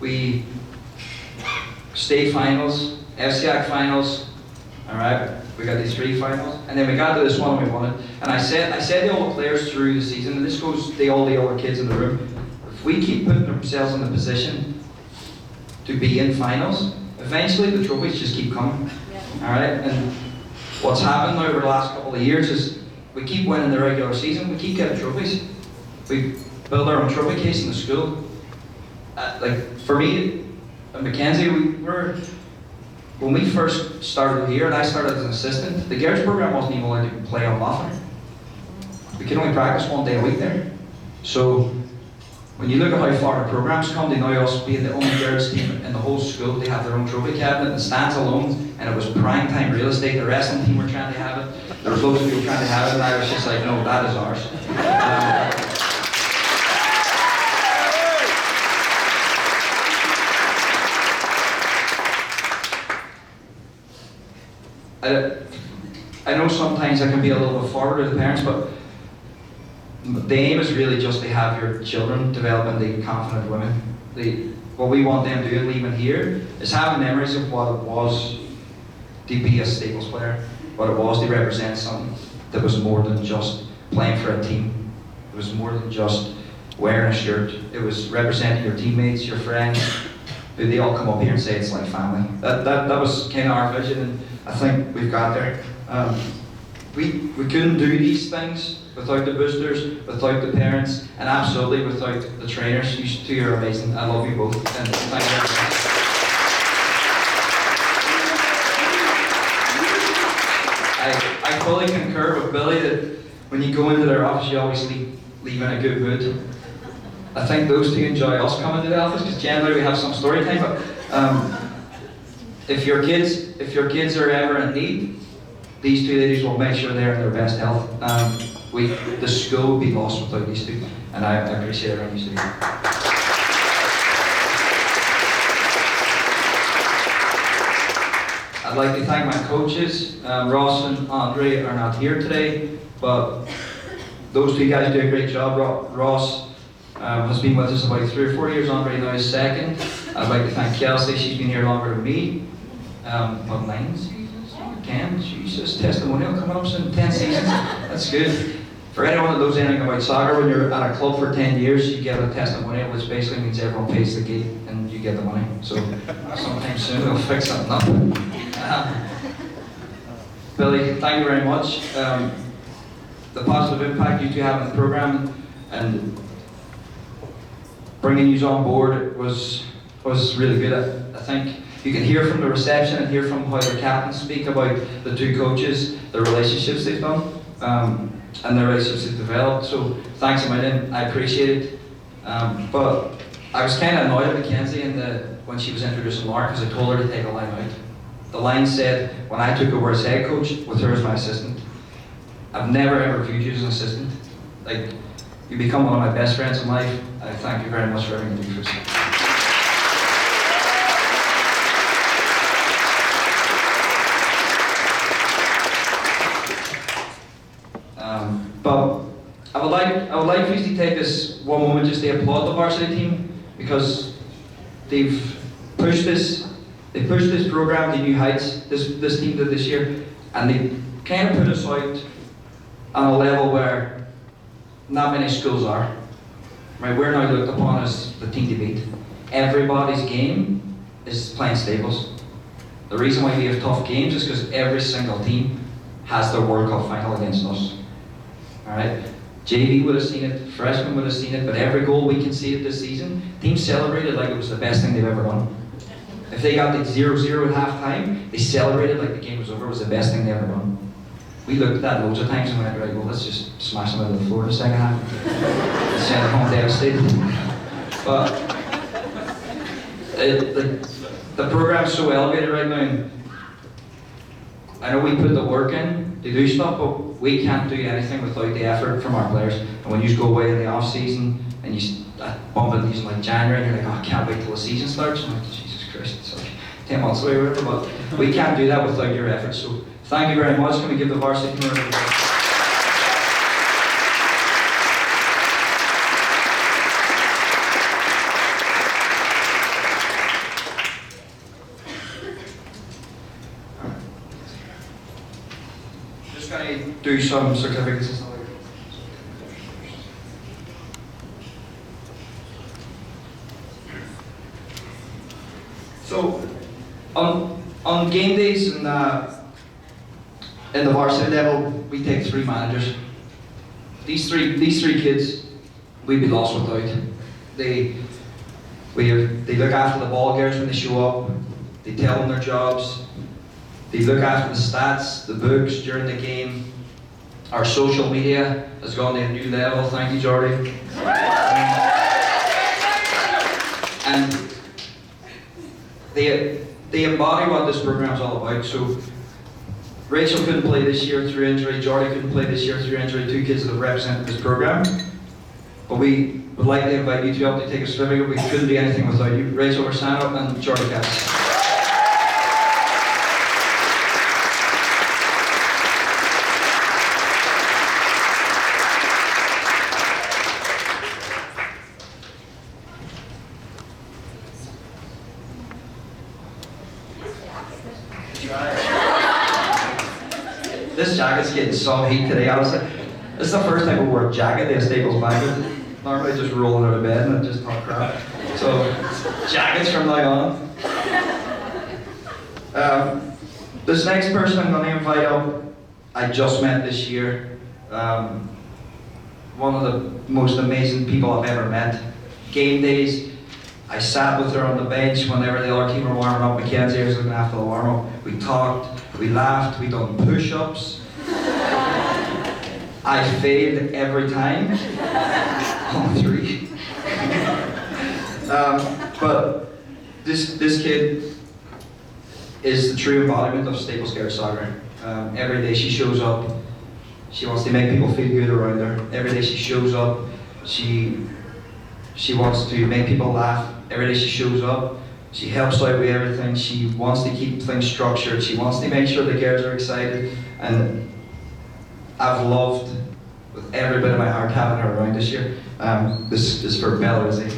We state finals, FCIAC finals. All right, we got these 3 finals, and then we got to this one and we won it. And I said to all the players through the season, and this goes to all the other kids in the room, if we keep putting ourselves in the position to be in finals, eventually the trophies just keep coming. All right, and what's happened over the last couple of years is we keep winning the regular season, we keep getting trophies. We build our own trophy case in the school. Like for me and Mackenzie, when we first started here, and I started as an assistant, the girls program wasn't even allowed to play on nothing. We could only practice 1 day a week there. So when you look at how far the programs come, they now us being the only girls team in the whole school. They have their own trophy cabinet, the stands alone, and it was prime time real estate. The wrestling team were trying to have it. There were loads of people trying to have it, and I was just like, no, that is ours. I know sometimes I can be a little bit forward with the parents, but the aim is really just to have your children develop into confident women. What we want them doing leaving here is having memories of what it was to be a Staples player, what it was to represent something that was more than just playing for a team. It was more than just wearing a shirt. It was representing your teammates, your friends, who they all come up here and say it's like family. That was kind of our vision, and I think we've got there. We couldn't do these things without the boosters, without the parents, and absolutely without the trainers. You two are amazing. I love you both. And thank you very much. I fully concur with Billy that when you go into their office, you always leave in a good mood. I think those two enjoy us coming to the office because generally we have some story time. But if your kids are ever in need, these 2 ladies will make sure they're in their best health. the school would be lost without these two, and I appreciate everyone used to be. I'd like to thank my coaches. Ross and Andre are not here today, but those two guys do a great job. Ross has been with us about 3 or 4 years. Andre now is second. I'd like to thank Kelsey. She's been here longer than me. What, 9 seasons? 10? Jesus, testimonial coming up soon. 10 seasons. That's good. For anyone that knows anything about soccer, when you're at a club for 10 years, you get a testimonial, which basically means everyone pays the gate and you get the money. So sometime soon we'll fix something up. Billy, thank you very much. The positive impact you two have on the program and bringing you on board was really good. I think you can hear from the reception and hear from how the captains speak about the two coaches, the relationships they've done, and the relationships they've developed. So thanks a million, I appreciate it. But I was kind of annoyed at Mackenzie when she was introducing Mark because I told her to take a line out. The line said, when I took over as head coach, with her as my assistant, I've never ever viewed you as an assistant. Like, you become one of my best friends in life. I thank you very much for everything you do for us. But I would like for you to take this one moment just to applaud the varsity team because they've pushed this program to new heights. This team did this year, and they kind of put us out on a level where not many schools are. Right, we're now looked upon as the team to beat. Everybody's game is playing Staples. The reason why we have tough games is because every single team has their World Cup final against us. Alright? JV would have seen it, Freshmen would have seen it, but every goal we conceded this season, teams celebrated like it was the best thing they've ever done. If they got the 0-0 at half time, they celebrated like the game was over, it was the best thing they ever done. We looked at that loads of times and went, right, well, let's just smash them out of the floor in the second half. Let's send them home devastated. But the program's so elevated right now. I know we put the work in to do stuff, but we can't do anything without the effort from our players. And when you go away in the off season and you bump into these in like January, and you're like, oh, I can't wait till the season starts. I'm like, Jesus Christ, it's like 10 months away or whatever. But we can't do that without your effort. So thank you very much. Can we give the varsity team a round of applause? Just going to do some certificates and stuff like that. So, on game days and in the varsity level, we take 3 managers. These three kids, we'd be lost without. They look after the ball girls when they show up. They tell them their jobs. They look after the stats, the books during the game. Our social media has gone to a new level. Thank you, Jordy. And they embody what this program's all about. So Rachel couldn't play this year through injury. Jordy couldn't play this year through injury. 2 kids that have represented this program. But we would like to invite you two up to take a certificate. We couldn't do anything without you. Rachel Versano and Jordy Katz. This jacket's getting some heat today, honestly. This is the first time we wore a jacket at a Staples Banquet. Normally just rolling out of bed and just talk crap. So, jackets from now on. This next person I'm going to invite up, I just met this year. One of the most amazing people I've ever met. Game days, I sat with her on the bench whenever the other team were warming up. Mackenzie was looking after the warm-up. We talked, we laughed, we done push-ups. I failed every time. On 3. But this kid is the true embodiment of Staples GSOCC Soccer. Every day she shows up She wants to make people feel good around her. Every day she shows up, she wants to make people laugh. Every day she shows up, she helps out with everything. She wants to keep things structured. She wants to make sure the girls are excited. And I've loved, with every bit of my heart, having her around this year. This is for Bella, is it?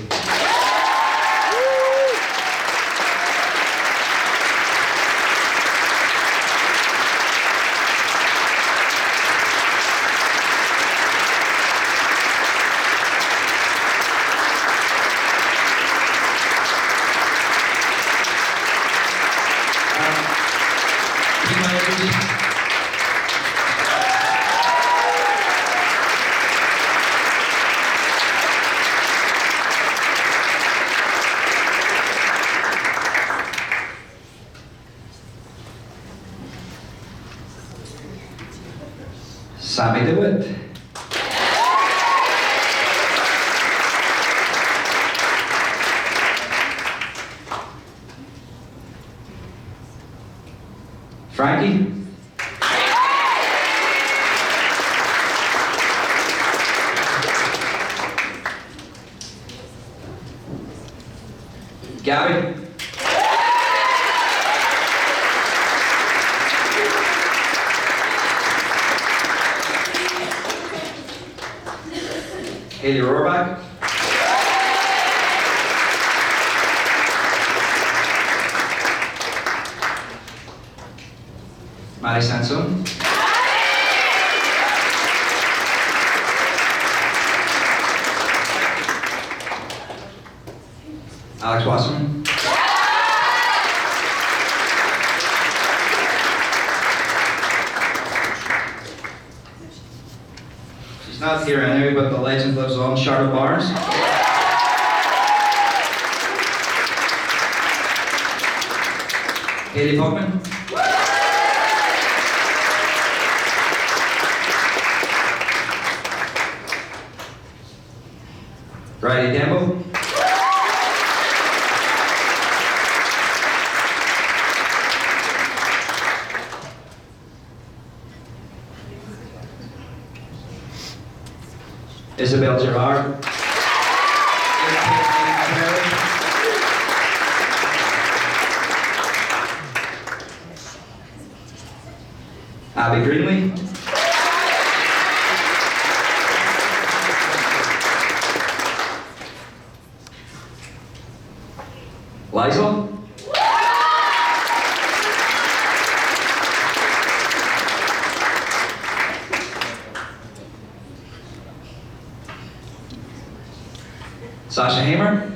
Sammy DeWitt. Frankie. Gabby. Haley Rohrbach. Maddie Sanson. Alex Wasserman. She's not here anyway, but the legend lives on. Charlotte Barnes. Haley Buckman. Riley Dembo. Isabel Gerard. Abby Greenlee. Liza. Sasha Hamer.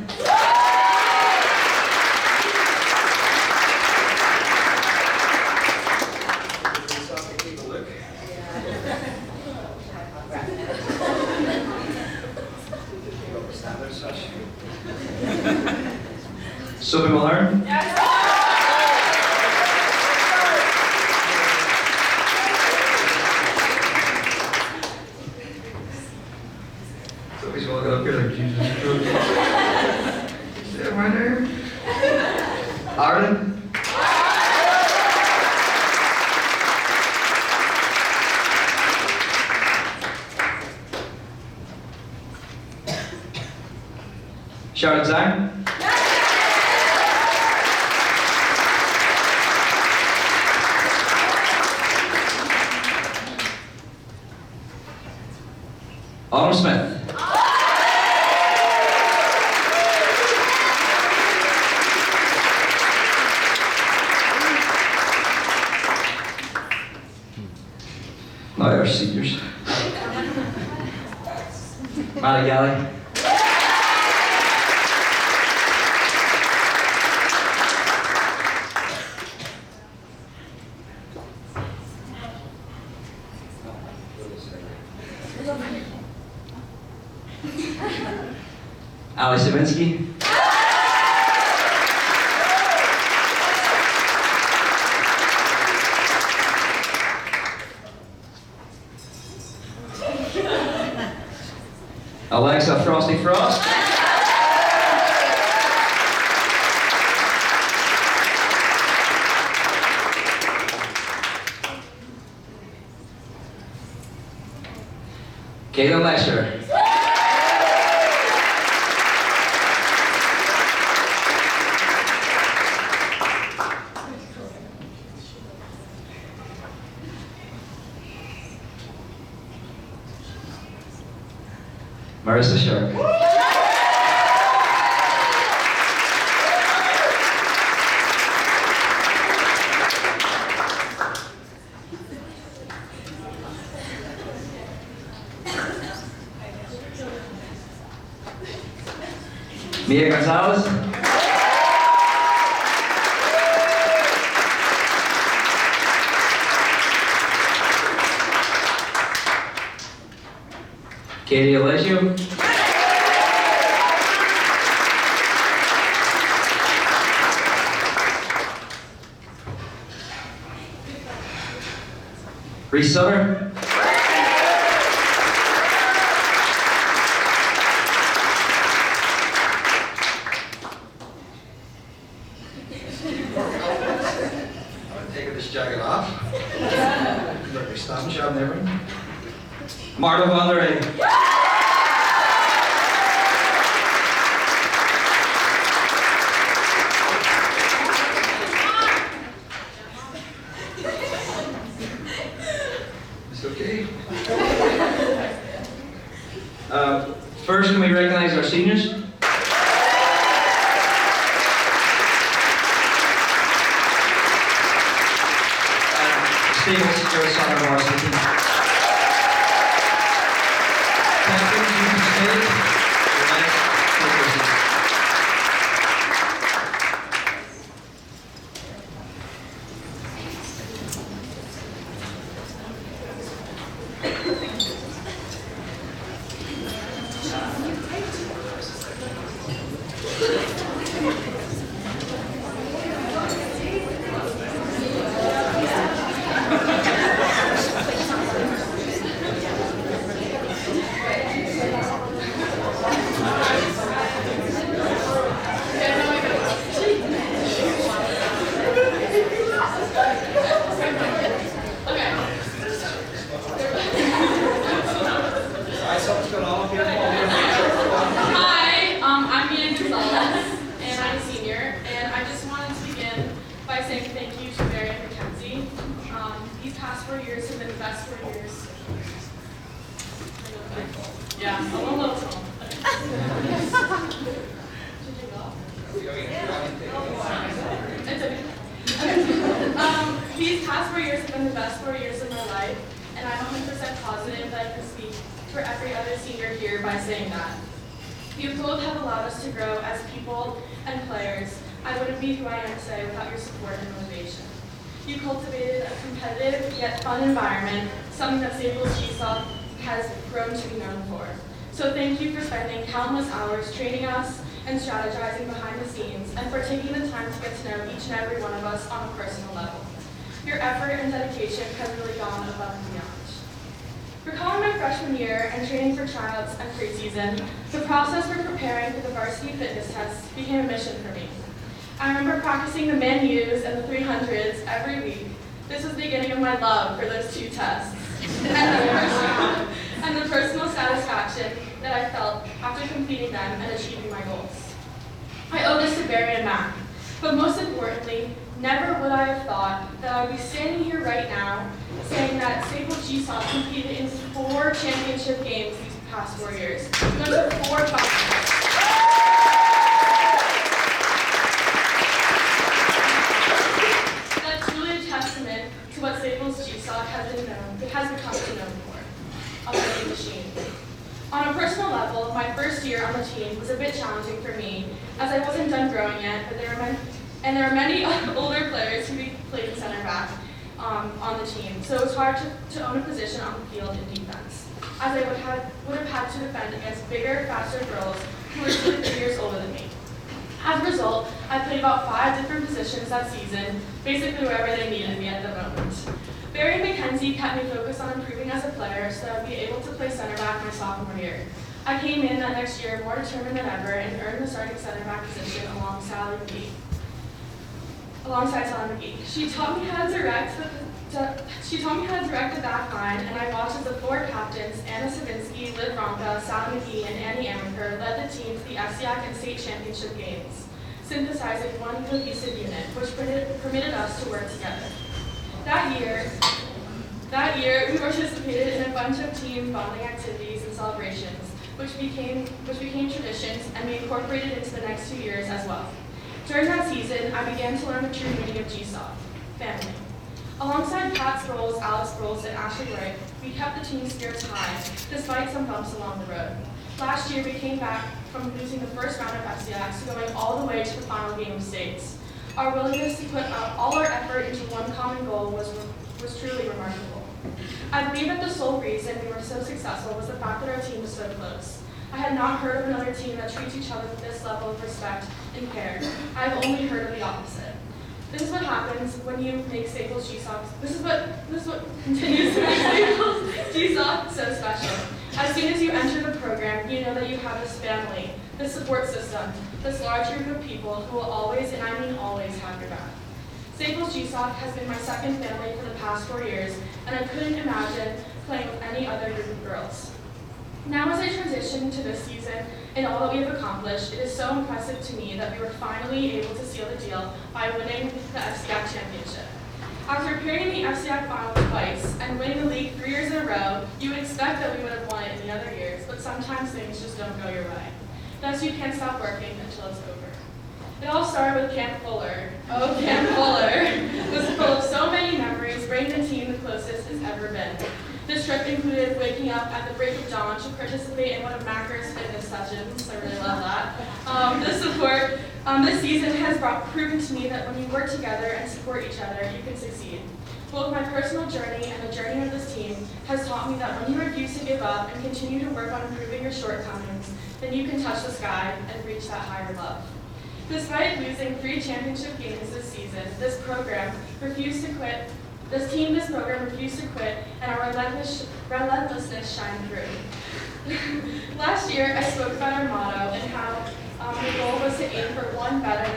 Sophie Malone. Sophie's walking up here like Jesus. Is that my name? Arden. Charlotte Zhang. Honor Smith. Now our seniors. Maddie Galley. Ali Savinsky. Alexa Frosty Frost. Caitlin Lesher. Marissa Sharp. Mia Gonzalez. Katie Alessio. Reese Sutter. Jacket off. Look, we stop and shop never. Marta Van der Rey. It's okay. First, can we recognize our seniors? Staples GSOCC Varsity. Captains, you can stay. Your next position. Hi, I'm Mia Gonzalez, and I'm a senior, and I just wanted to begin by saying thank you to Barry and Mackenzie. These past 4 years have been the best 4 years. Yeah, I'm a little tall. It's okay. These past 4 years have been the best 4 years of my life, and I'm 100% positive that I can speak for every other senior here by saying that. You both have allowed us to grow as people and players. I wouldn't be who I am today without your support and motivation. You cultivated a competitive yet fun environment, something that Staples GSOCC has grown to be known for. So thank you for spending countless hours training us and strategizing behind the scenes, and for taking the time to get to know each and every one of us on a personal level. Your effort and dedication has really gone above and beyond. Recalling my freshman year and training for tryouts and preseason, the process for preparing for the varsity fitness test became a mission for me. I remember practicing the menus and the 300s every week. This was the beginning of my love for those two tests and the personal satisfaction that I felt after completing them and achieving my goals. I owe this to Barry and Mac, but most importantly, never would I have thought that I would be standing here right now saying that Staples GSOCC competed in 4 championship games these past 4 years. Those are 4 finals. That's truly a testament to what Staples GSOCC has become known for, a winning machine. On a personal level, my first year on the team was a bit challenging for me, as I wasn't done growing yet, but there are many older players who played center back on the team, so it was hard to own a position on the field in defense, as I would have had to defend against bigger, faster girls who were 2 to 3 years older than me. As a result, I played about 5 different positions that season, basically wherever they needed me at the moment. Barry and Mackenzie kept me focused on improving as a player so that I would be able to play center back my sophomore year. I came in that next year more determined than ever and earned the starting center back position alongside Sally McGee. She taught me how to She taught me how to direct the back line, and I watched as the four captains, Anna Savinsky, Liv Ronka, Sally McGee, and Annie Amaker, led the team to the FCIAC and state championship games, synthesizing one cohesive unit, which permitted us to work together. That year, we participated in a bunch of team bonding activities and celebrations, which became traditions, and we incorporated into the next 2 years as well. During that season, I began to learn the true meaning of GSOCC, family. Alongside Pat Sproles, Alex Sproles, and Ashley Wright, we kept the team spirits high, despite some bumps along the road. Last year, we came back from losing the first round of FCIACs to going all the way to the final game of states. Our willingness to put all our effort into one common goal was truly remarkable. I believe that the sole reason we were so successful was the fact that our team was so close. I had not heard of another team that treats each other with this level of respect and care. I have only heard of the opposite. This is what happens when you make Staples GSOCC. This is what continues to make Staples GSOCC so special. As soon as you enter the program, you know that you have this family, this support system, this large group of people who will always, and I mean always, have your back. Staples GSOCC has been my second family for the past 4 years, and I couldn't imagine playing with any other group of girls. Now as I transition to this season and all that we have accomplished, it is so impressive to me that we were finally able to seal the deal by winning the FCIAC championship. After appearing in the FCIAC final twice and winning the league 3 years in a row, you would expect that we would have won it in the other years, but sometimes things just don't go your way. Thus you can't stop working until it's over. It all started with Camp Fuller. Oh, Camp Fuller was full of so many memories, bringing the team the closest it's ever been. This trip included waking up at the break of dawn to participate in one of Macker's fitness sessions. I really love that. This support this season has proven to me that when you work together and support each other, you can succeed. Both my personal journey and the journey of this team has taught me that when you refuse to give up and continue to work on improving your shortcomings, then you can touch the sky and reach that higher love. Despite losing 3 championship games this season, this program refused to quit. This program refused to quit, and our relentlessness shined through. Last year, I spoke about our motto and how the goal was to aim for one better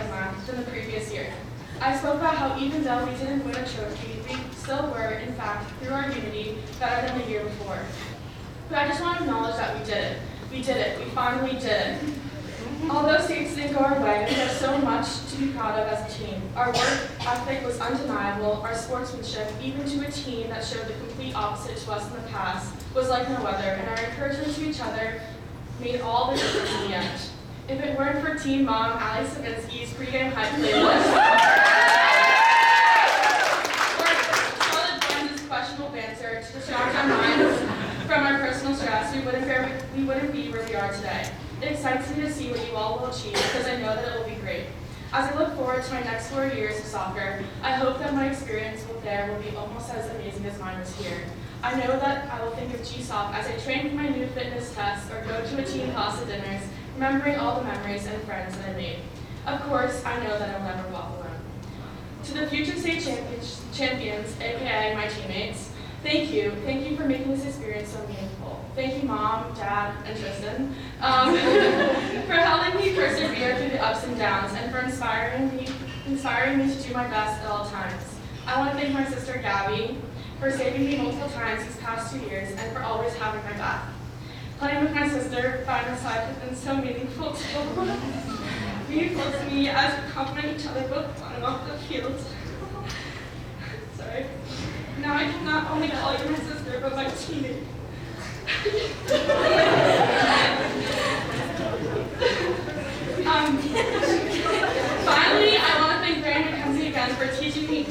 than the previous year. I spoke about how even though we didn't win a trophy, we still were, in fact, through our unity, better than the year before. But I just want to acknowledge that we did it. We did it. We finally did it. Although states didn't go our way, we have so much to be proud of as a team. Our work ethic was undeniable, our sportsmanship, even to a team that showed the complete opposite to us in the past, was like no other, and our encouragement to each other made all the difference in the end. If it weren't for Team Mom, Ali Savinsky's pregame hype playlist, or Charlotte Jones' questionable banter to distract our minds from our personal stress, we wouldn't be where we are today. It excites me to see what you all will achieve because I know that it will be great. As I look forward to my next 4 years of soccer, I hope that my experience there will be almost as amazing as mine was here. I know that I will think of GSOCC as I train for my new fitness tests or go to a team pasta dinners, remembering all the memories and friends that I made. Of course, I know that I'll never walk alone. To the future state champions, aka my teammates, thank you. Thank you for making this experience so meaningful. Thank you, Mom, Dad, and Tristan, for helping me persevere through the ups and downs and for inspiring me to do my best at all times. I want to thank my sister, Gabby, for saving me multiple times these past 2 years and for always having my back. Playing with my sister by my side has been so meaningful to me as we compliment each other both on and off the field. Sorry. Now I can not only call you my sister, but my teammate. Finally, I want to thank Brandon Mackenzie again for teaching me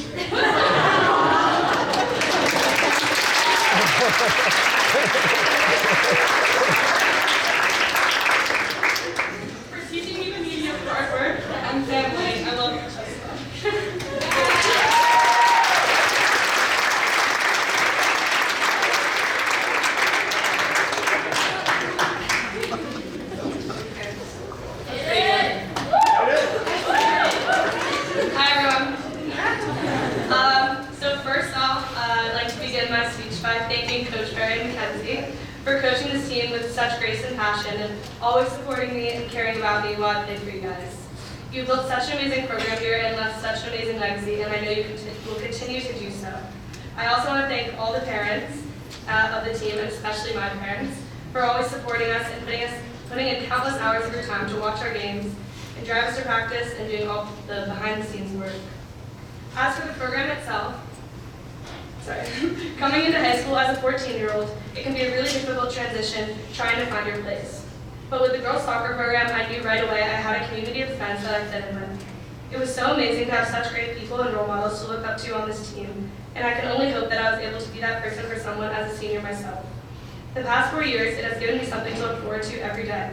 the meaning of hard work and family. I love you, Jessica. For coaching this team with such grace and passion and always supporting me and caring about me while I played for you guys. You built such an amazing program here and left such an amazing legacy, and I know you will continue to do so. I also want to thank all the parents of the team, and especially my parents, for always supporting us and putting in countless hours of your time to watch our games and drive us to practice and doing all the behind-the-scenes work. As for the program itself, coming into high school as a 14-year-old, it can be a really difficult transition trying to find your place. But with the girls soccer program, I knew right away I had a community of friends that I fit in with. It was so amazing to have such great people and role models to look up to on this team, and I can only hope that I was able to be that person for someone as a senior myself. The past 4 years, it has given me something to look forward to every day.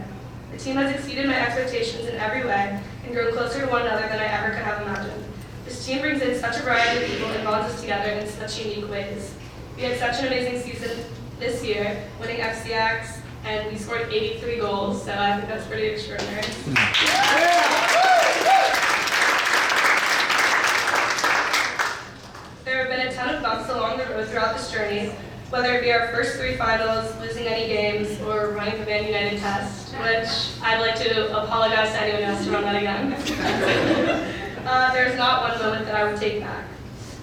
The team has exceeded my expectations in every way and grown closer to one another than I ever could have imagined. This team brings in such a variety of people and bonds us together in such unique ways. We had such an amazing season this year, winning FCX, and we scored 83 goals, so I think that's pretty extraordinary. There have been a ton of bumps along the road throughout this journey, whether it be our first 3 finals, losing any games, or running the Man United test, which I'd like to apologize to anyone else to run that again. There's not one moment that I would take back.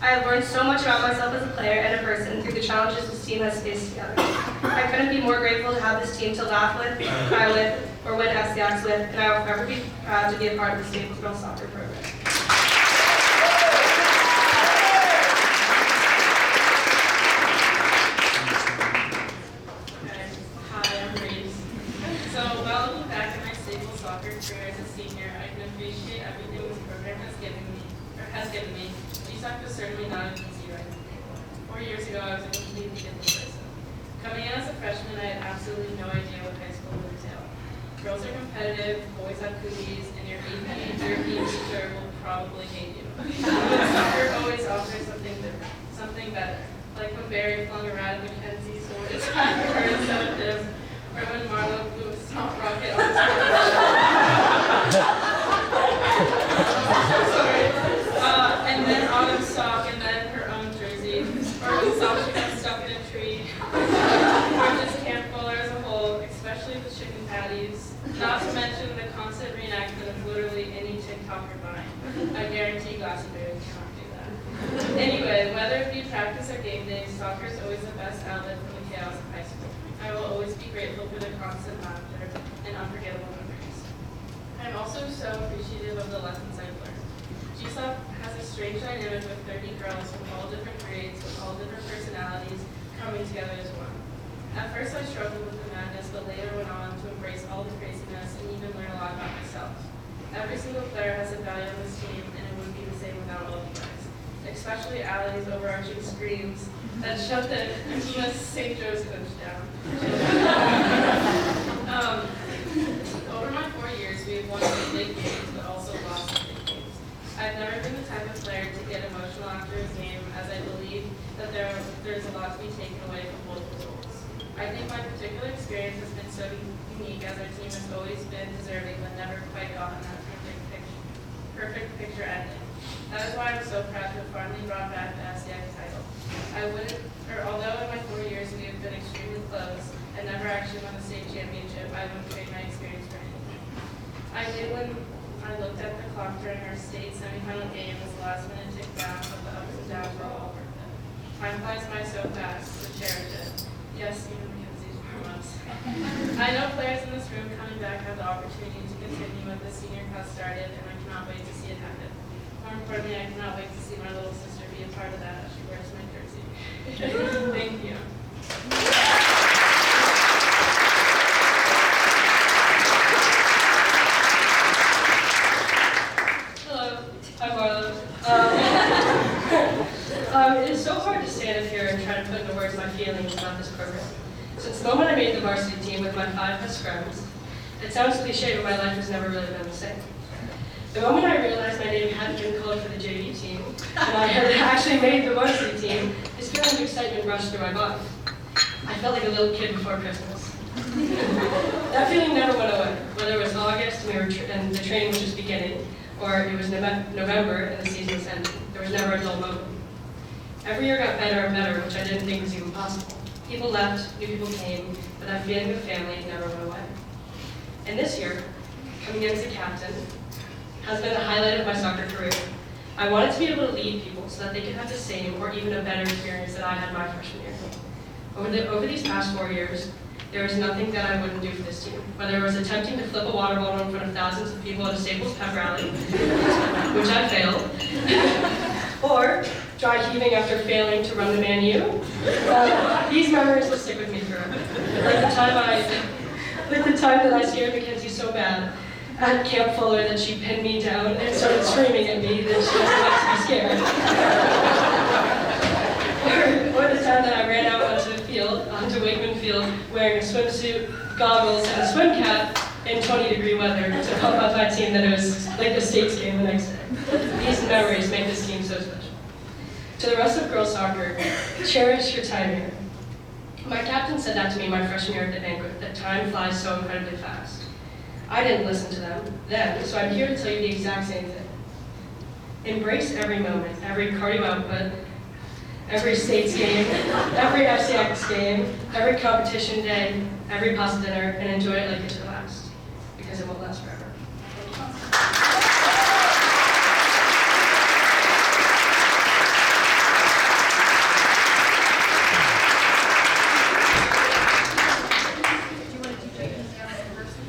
I have learned so much about myself as a player and a person through the challenges this team has faced together. I couldn't be more grateful to have this team to laugh with, cry with, or win FCX with, and I will forever be proud to be a part of the Staples Girls Soccer program. GSOCC was certainly not an easy ride. 4 years ago, I was a completely different person. Coming in as a freshman, I had absolutely no idea what high school would entail. Girls are competitive, boys have cooties, and your AP teacher will probably hate you. But soccer always offers something different, something better. Like when Barry flung around Mackenzie's sword as her instead of him, or when Marlo blew a soft rocket on his and then Autumn sock, and then her own jersey, or when Sasha got stuck in a tree, or just camp roller as a whole, especially the chicken patties, not to mention the constant reenactment of literally any TikToker vine. I guarantee Glastonbury cannot do that. Anyway, whether it be practice or game days, soccer is always the best outlet from the chaos of high school. I will always be grateful for the constant laughter and unforgettable memories. I'm also so appreciative of the lessons I've learned. GSOCC has a strange dynamic with 30 girls from all different grades, with all different personalities, coming together as one. At first I struggled with the madness, but later went on to embrace all the craziness and even learn a lot about myself. Every single player has a value on this team, and it wouldn't be the same without all of you guys. Especially Allie's overarching screams that shut the infamous St. Joe's coach down. Over my 4 years, we have won some big games, but also lost some big games. I've never been the type of player to get emotional after a game, as I believe that there's a lot to be taken away from both results. I think my particular experience has been so unique, as our team has always been deserving, but never quite gotten that perfect picture ending. That is why I'm so proud to have finally brought back the FCX title. Although in my 4 years we have been extremely close and never actually won the state championship, I wouldn't trade my experience for anything. I knew when I looked at the clock during our state semifinal game as the last minute ticked down, but the ups and downs were all worth it. Time flies by so fast, so cherish it. Yes, even Mackenzie's warm-ups. I know players in this room coming back have the opportunity to continue what the senior class started, and I cannot wait to see it happen. More importantly, I cannot wait to see my little sister be a part of that as she wears my jersey. Thank you. Hi, Marlo. It is so hard to stand up here and try to put into words my feelings about this program. Since the moment I made the varsity team with my 5 best friends, it sounds cliche, but my life has never really been the same. The moment I realized my name hadn't been called for the JV team, and I had actually made the varsity team, this feeling of excitement rushed through my body. I felt like a little kid before Christmas. That feeling never went away, whether it was August and the training was just beginning, or it was November and the season was ending. There was never a dull moment. Every year got better and better, which I didn't think was even possible. People left, new people came, but that feeling of family never went away. And this year, coming in as a captain, has been the highlight of my soccer career. I wanted to be able to lead people so that they could have the same or even a better experience that I had my freshman year. Over these past 4 years, there was nothing that I wouldn't do for this team. Whether it was attempting to flip a water bottle in front of thousands of people at a Staples pep rally, which I failed, or dry heaving after failing to run the Man U. These memories will stick with me forever. Like the time that I scared Mackenzie so bad at Camp Fuller that she pinned me down and started screaming at me that she doesn't like to be scared. Or the time that I ran out onto Wakeman Field, wearing a swimsuit, goggles, and a swim cap in 20-degree weather to pump up my team that it was like the States game the next day. These memories make this team so special. To the rest of girls soccer, cherish your time here. My captain said that to me my freshman year at the banquet, that time flies so incredibly fast. I didn't listen to them then, so I'm here to tell you the exact same thing. Embrace every moment, every cardio output, every states game, every FCX game, every competition day, every pasta dinner, and enjoy it like it's your last, because it won't last forever.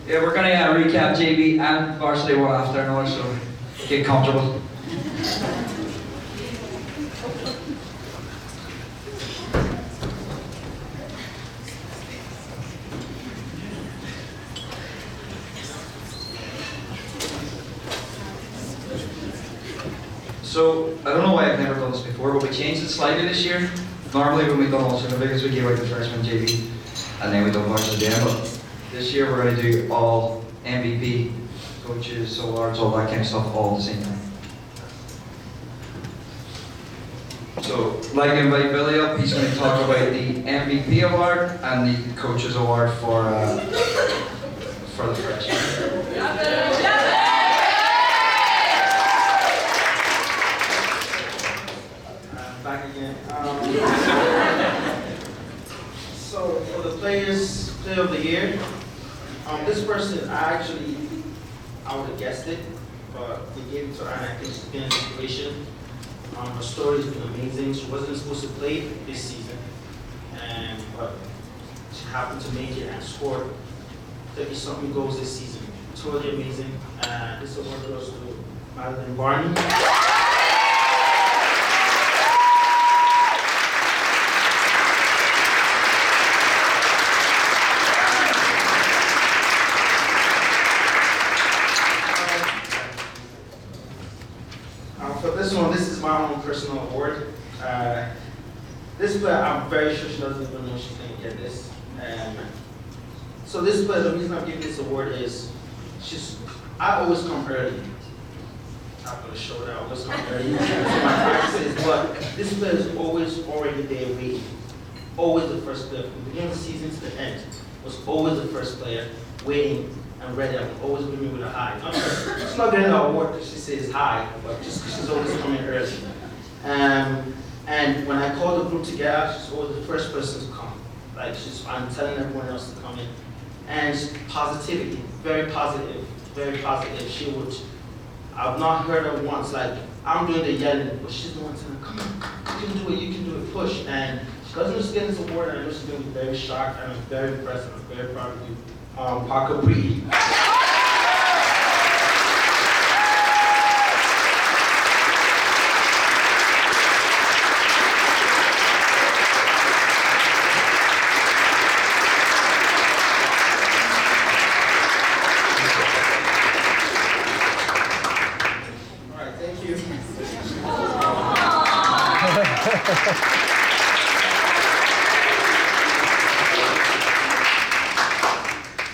Yeah, we're gonna recap JV and varsity one after another, so get comfortable. So, I don't know why I've never done this before, but we changed it slightly this year. Normally when we've done all certificates, we give out the freshman JV, and then we done varsity again, but this year we're going to do all MVP, coaches, awards, all that kind of stuff, all at the same time. So, I'd like to invite Billy up. He's going to talk about the MVP award and the coaches award for the freshmen. Back again. So for the player of the year, this person I would have guessed it, but we gave it to her, and I think she's been an inspiration. Her story's been amazing. She wasn't supposed to play this season, but she happened to make it and score 30-something goals this season. Totally amazing. This award goes to Madeline Barney. This is my own personal award. This player, I'm very sure she doesn't even know she's going to get this. So this player, the reason I'm giving this award is, I always come early. Top of the shoulder, I always come early to my practices, but this player is always already there waiting. Always the first player, from the beginning of the season to the end, was always the first player waiting and ready. I would always bring me with a high. She's not getting an award because she says hi, but just because she's always coming early. And when I call the group together, she's always the first person to come. Like I'm telling everyone else to come in. And positivity, very positive, very positive. I've not heard her once, like, I'm doing the yelling, but she's the one telling me, come on, you can do it, push. And she doesn't just get this award, and I know she's going to be very shocked, and I'm very impressed, I'm very proud of you. Parker Breed.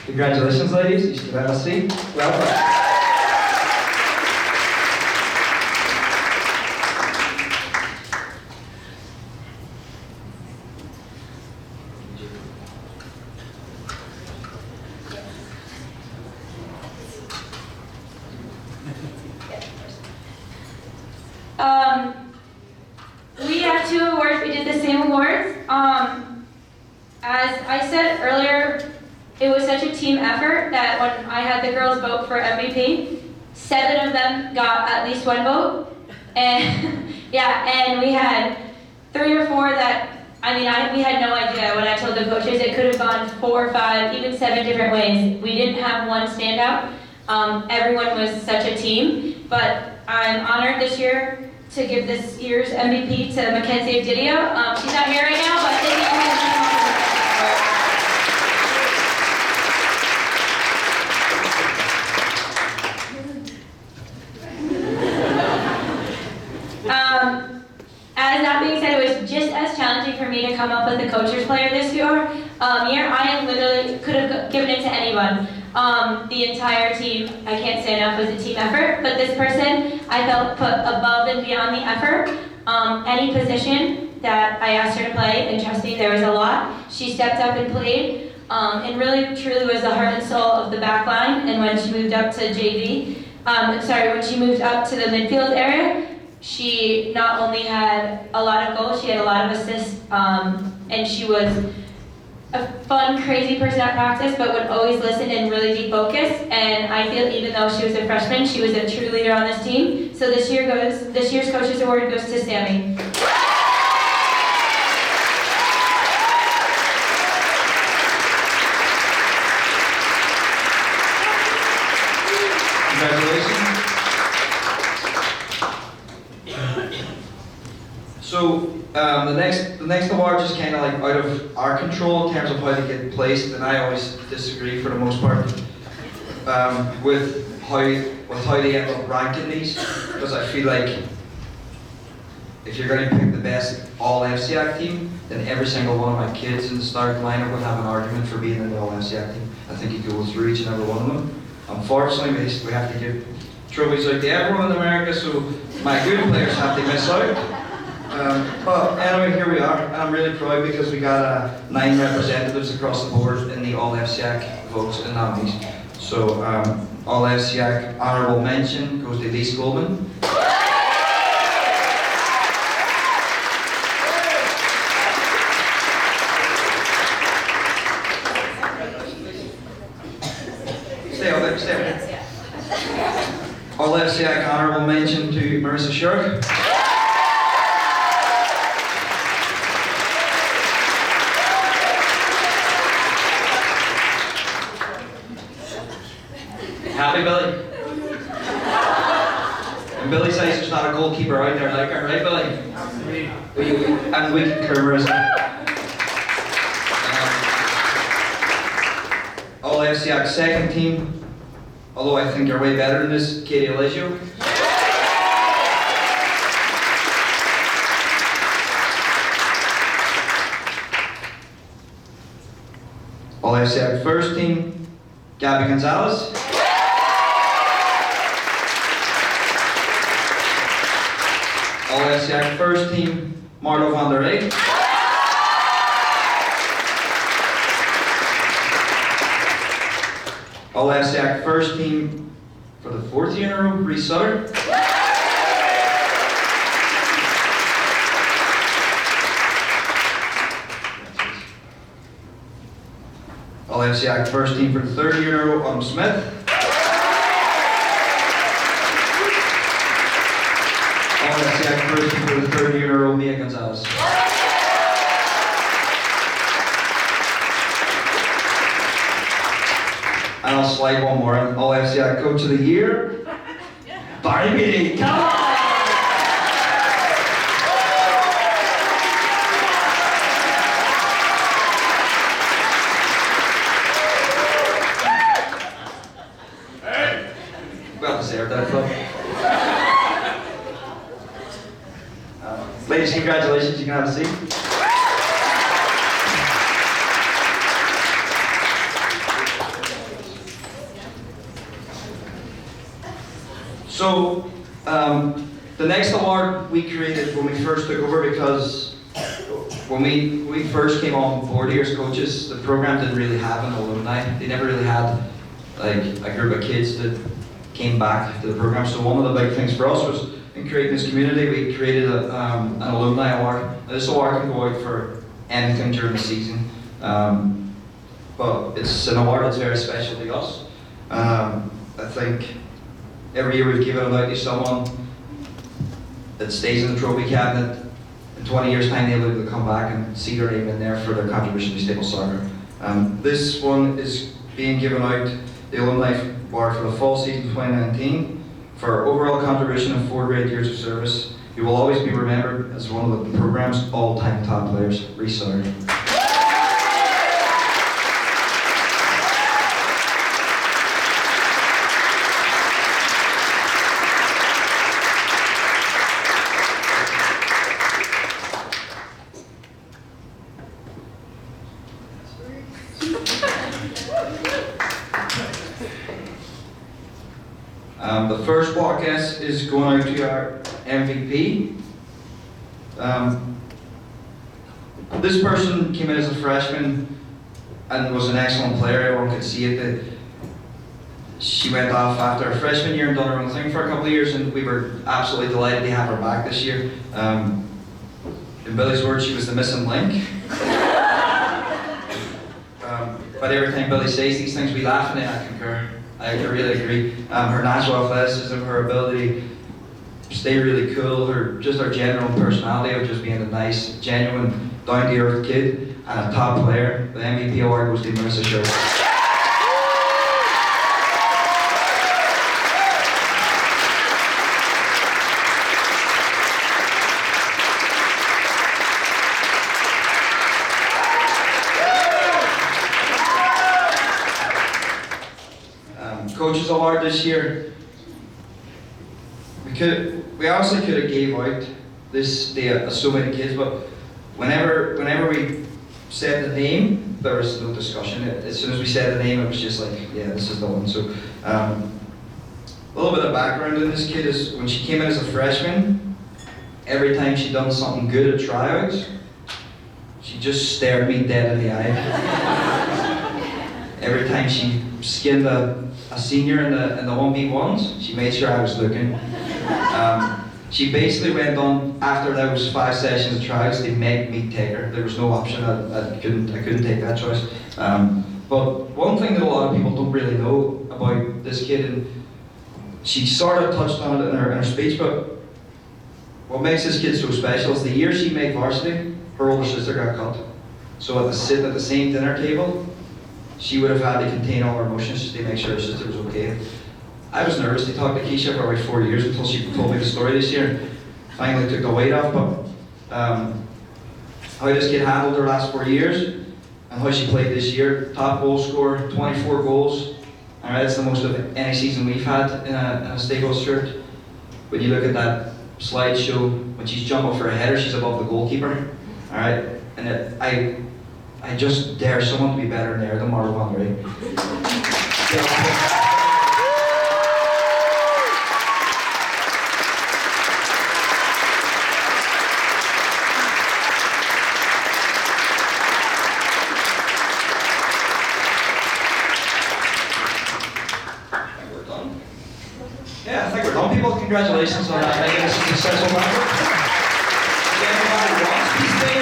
Congratulations, ladies. You should have a seat. Welcome. We have 2 awards. We did the same awards. As I said earlier, it was such a team effort that when I had the girls vote for MVP, 7 of them got at least 1 vote, And yeah, and we had 3 or 4 that, we had no idea. When I told the coaches, it could have gone 4 or 5, even 7 different ways. We didn't have one standout. Everyone was such a team, but I'm honored this year to give this year's MVP to Mackenzie Didio. She's not here right now, but thank you for As that being said, it was just as challenging for me to come up with the coach's player this year. I literally could have given it to anyone. The entire team, I can't say enough, was a team effort, but this person I felt put above and beyond the effort. Any position that I asked her to play, and trust me, there was a lot, she stepped up and played, and really truly was the heart and soul of the back line. And when she moved up to when she moved up to the midfield area, she not only had a lot of goals, she had a lot of assists, and she was a fun, crazy person at practice, but would always listen and really be focused. And I feel even though she was a freshman, she was a true leader on this team. So this year's Coaches Award goes to Sammy. Congratulations. So the next award is kind of like out of our control in terms of how they get placed, and I always disagree for the most part with how they end up ranking these, because I feel like if you're going to pick the best all FCAC team, then every single one of my kids in the start lineup would have an argument for being in the all FCAC team. I think you go through each and every one of them. Unfortunately, we have to give trophies out to everyone in America, so my good players have to miss out. But anyway, here we are, and I'm really proud because we got 9 representatives across the board in the all FCAC votes and nominees. So all FCAC honourable mention goes to Lee Schoolman. Stay up there. All FCAC honourable mention to Marissa Shirk. Happy, Billy? And Billy says there's not a goalkeeper out there like her, right, Billy? And we concur, Marissa. All FCAC second team, although I think you're way better than this, Katie Eligio. All FCAC first team, Gabby Gonzalez. All FCAC first team, Marlo van der Eyck. All FCAC first team for the 4th year in a row, Reese Sutter. All FCAC first team for the 3rd year in a row, Autumn Smith. All FCAC first team for the 3rd year in a row, Mia Gonzalez. And I'll slide one more in. All FCAC Coach of the Year, Barry Beatty. Come on! Well deserved, I thought. Ladies, congratulations, you can have a seat. So, the next award we created when we first took over, because when we first came on board here as coaches, the program didn't really have an alumni. They never really had like a group of kids that came back to the program. So one of the big things for us was in creating this community, we created an alumni award. This award can go out for anything during the season, but it's an award that's very special to us. I think every year we've given it out to someone that stays in the trophy cabinet. In 20 years' time, they'll be able to come back and see their name in there for their contribution to Stable Soccer. This one is being given out, the Alumni Award for the fall season 2019, for overall contribution and 4 great years of service. You will always be remembered as one of the program's all-time top players. Reece Sawyer. The first podcast is going out to our MVP. This person came in as a freshman and was an excellent player. Everyone could see it. She went off after her freshman year and done her own thing for a couple of years, and we were absolutely delighted to have her back this year. In Billy's words, she was the missing link. But every time Billy says these things, we laugh, and I concur. I really agree. Her natural athleticism, her ability to stay really cool, her general personality of just being a nice, genuine, down-to-earth kid and a top player. The MVP award goes to Marissa Scherzer. Coaches Award this year. We obviously could have gave out this day to so many kids, but whenever we said the name, there was no discussion. As soon as we said the name, it was just like, yeah, this is the one. So a little bit of background on this kid is when she came in as a freshman, every time she'd done something good at tryouts, she just stared me dead in the eye. Every time she skinned a senior in the 1v1s, she made sure I was looking. She basically went on, after those 5 sessions of tryouts, they made me take her. There was no option, I couldn't take that choice. But one thing that a lot of people don't really know about this kid, and she sort of touched on it in her speech, but what makes this kid so special is the year she made varsity, her older sister got cut. So sitting at the same dinner table, she would have had to contain all her emotions just to make sure her sister was okay. I was nervous to talk to Keisha for about 4 years until she told me the story this year. Finally took the weight off, but how this kid handled her last 4 years and how she played this year. Top goal scorer, 24 goals. All right, that's the most of any season we've had in a Staples shirt. When you look at that slideshow, when she's jumping for a header, she's above the goalkeeper. All right, and I just dare someone to be better in there than Marwa Wandery. Yeah, I think we're done, people. Congratulations on making this a successful banquet. If anybody wants to stay,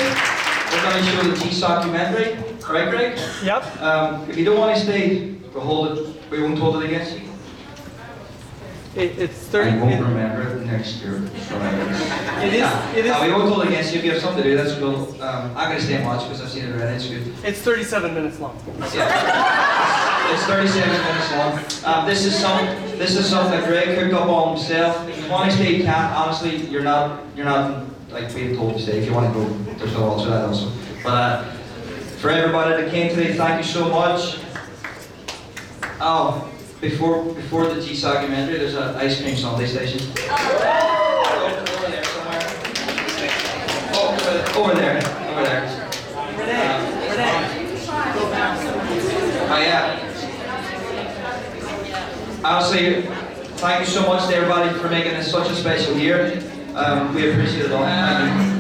we're going to show the GSOCC documentary. Right, Greg? Yep. If you don't want to stay, we'll hold it. We won't hold it against you. It's 30 I won't minutes. remember it next year. It is. We won't hold it against you. If you have something to do, that's cool. I'm going to stay and watch because I've seen it already. It's good. It's 37 minutes long. Yeah. It's 37 minutes long. This is something that Greg cooked up all himself. If you want to stay, you can. Honestly, you're not like being told to stay. If you want to go, there's no answer to that also. But for everybody that came today, thank you so much. Oh, before the GSOCC documentary, there's an ice cream sundae station. Over there somewhere. Oh, over there. Oh yeah. Honestly, thank you so much to everybody for making this such a special year. We appreciate it all. Thank you.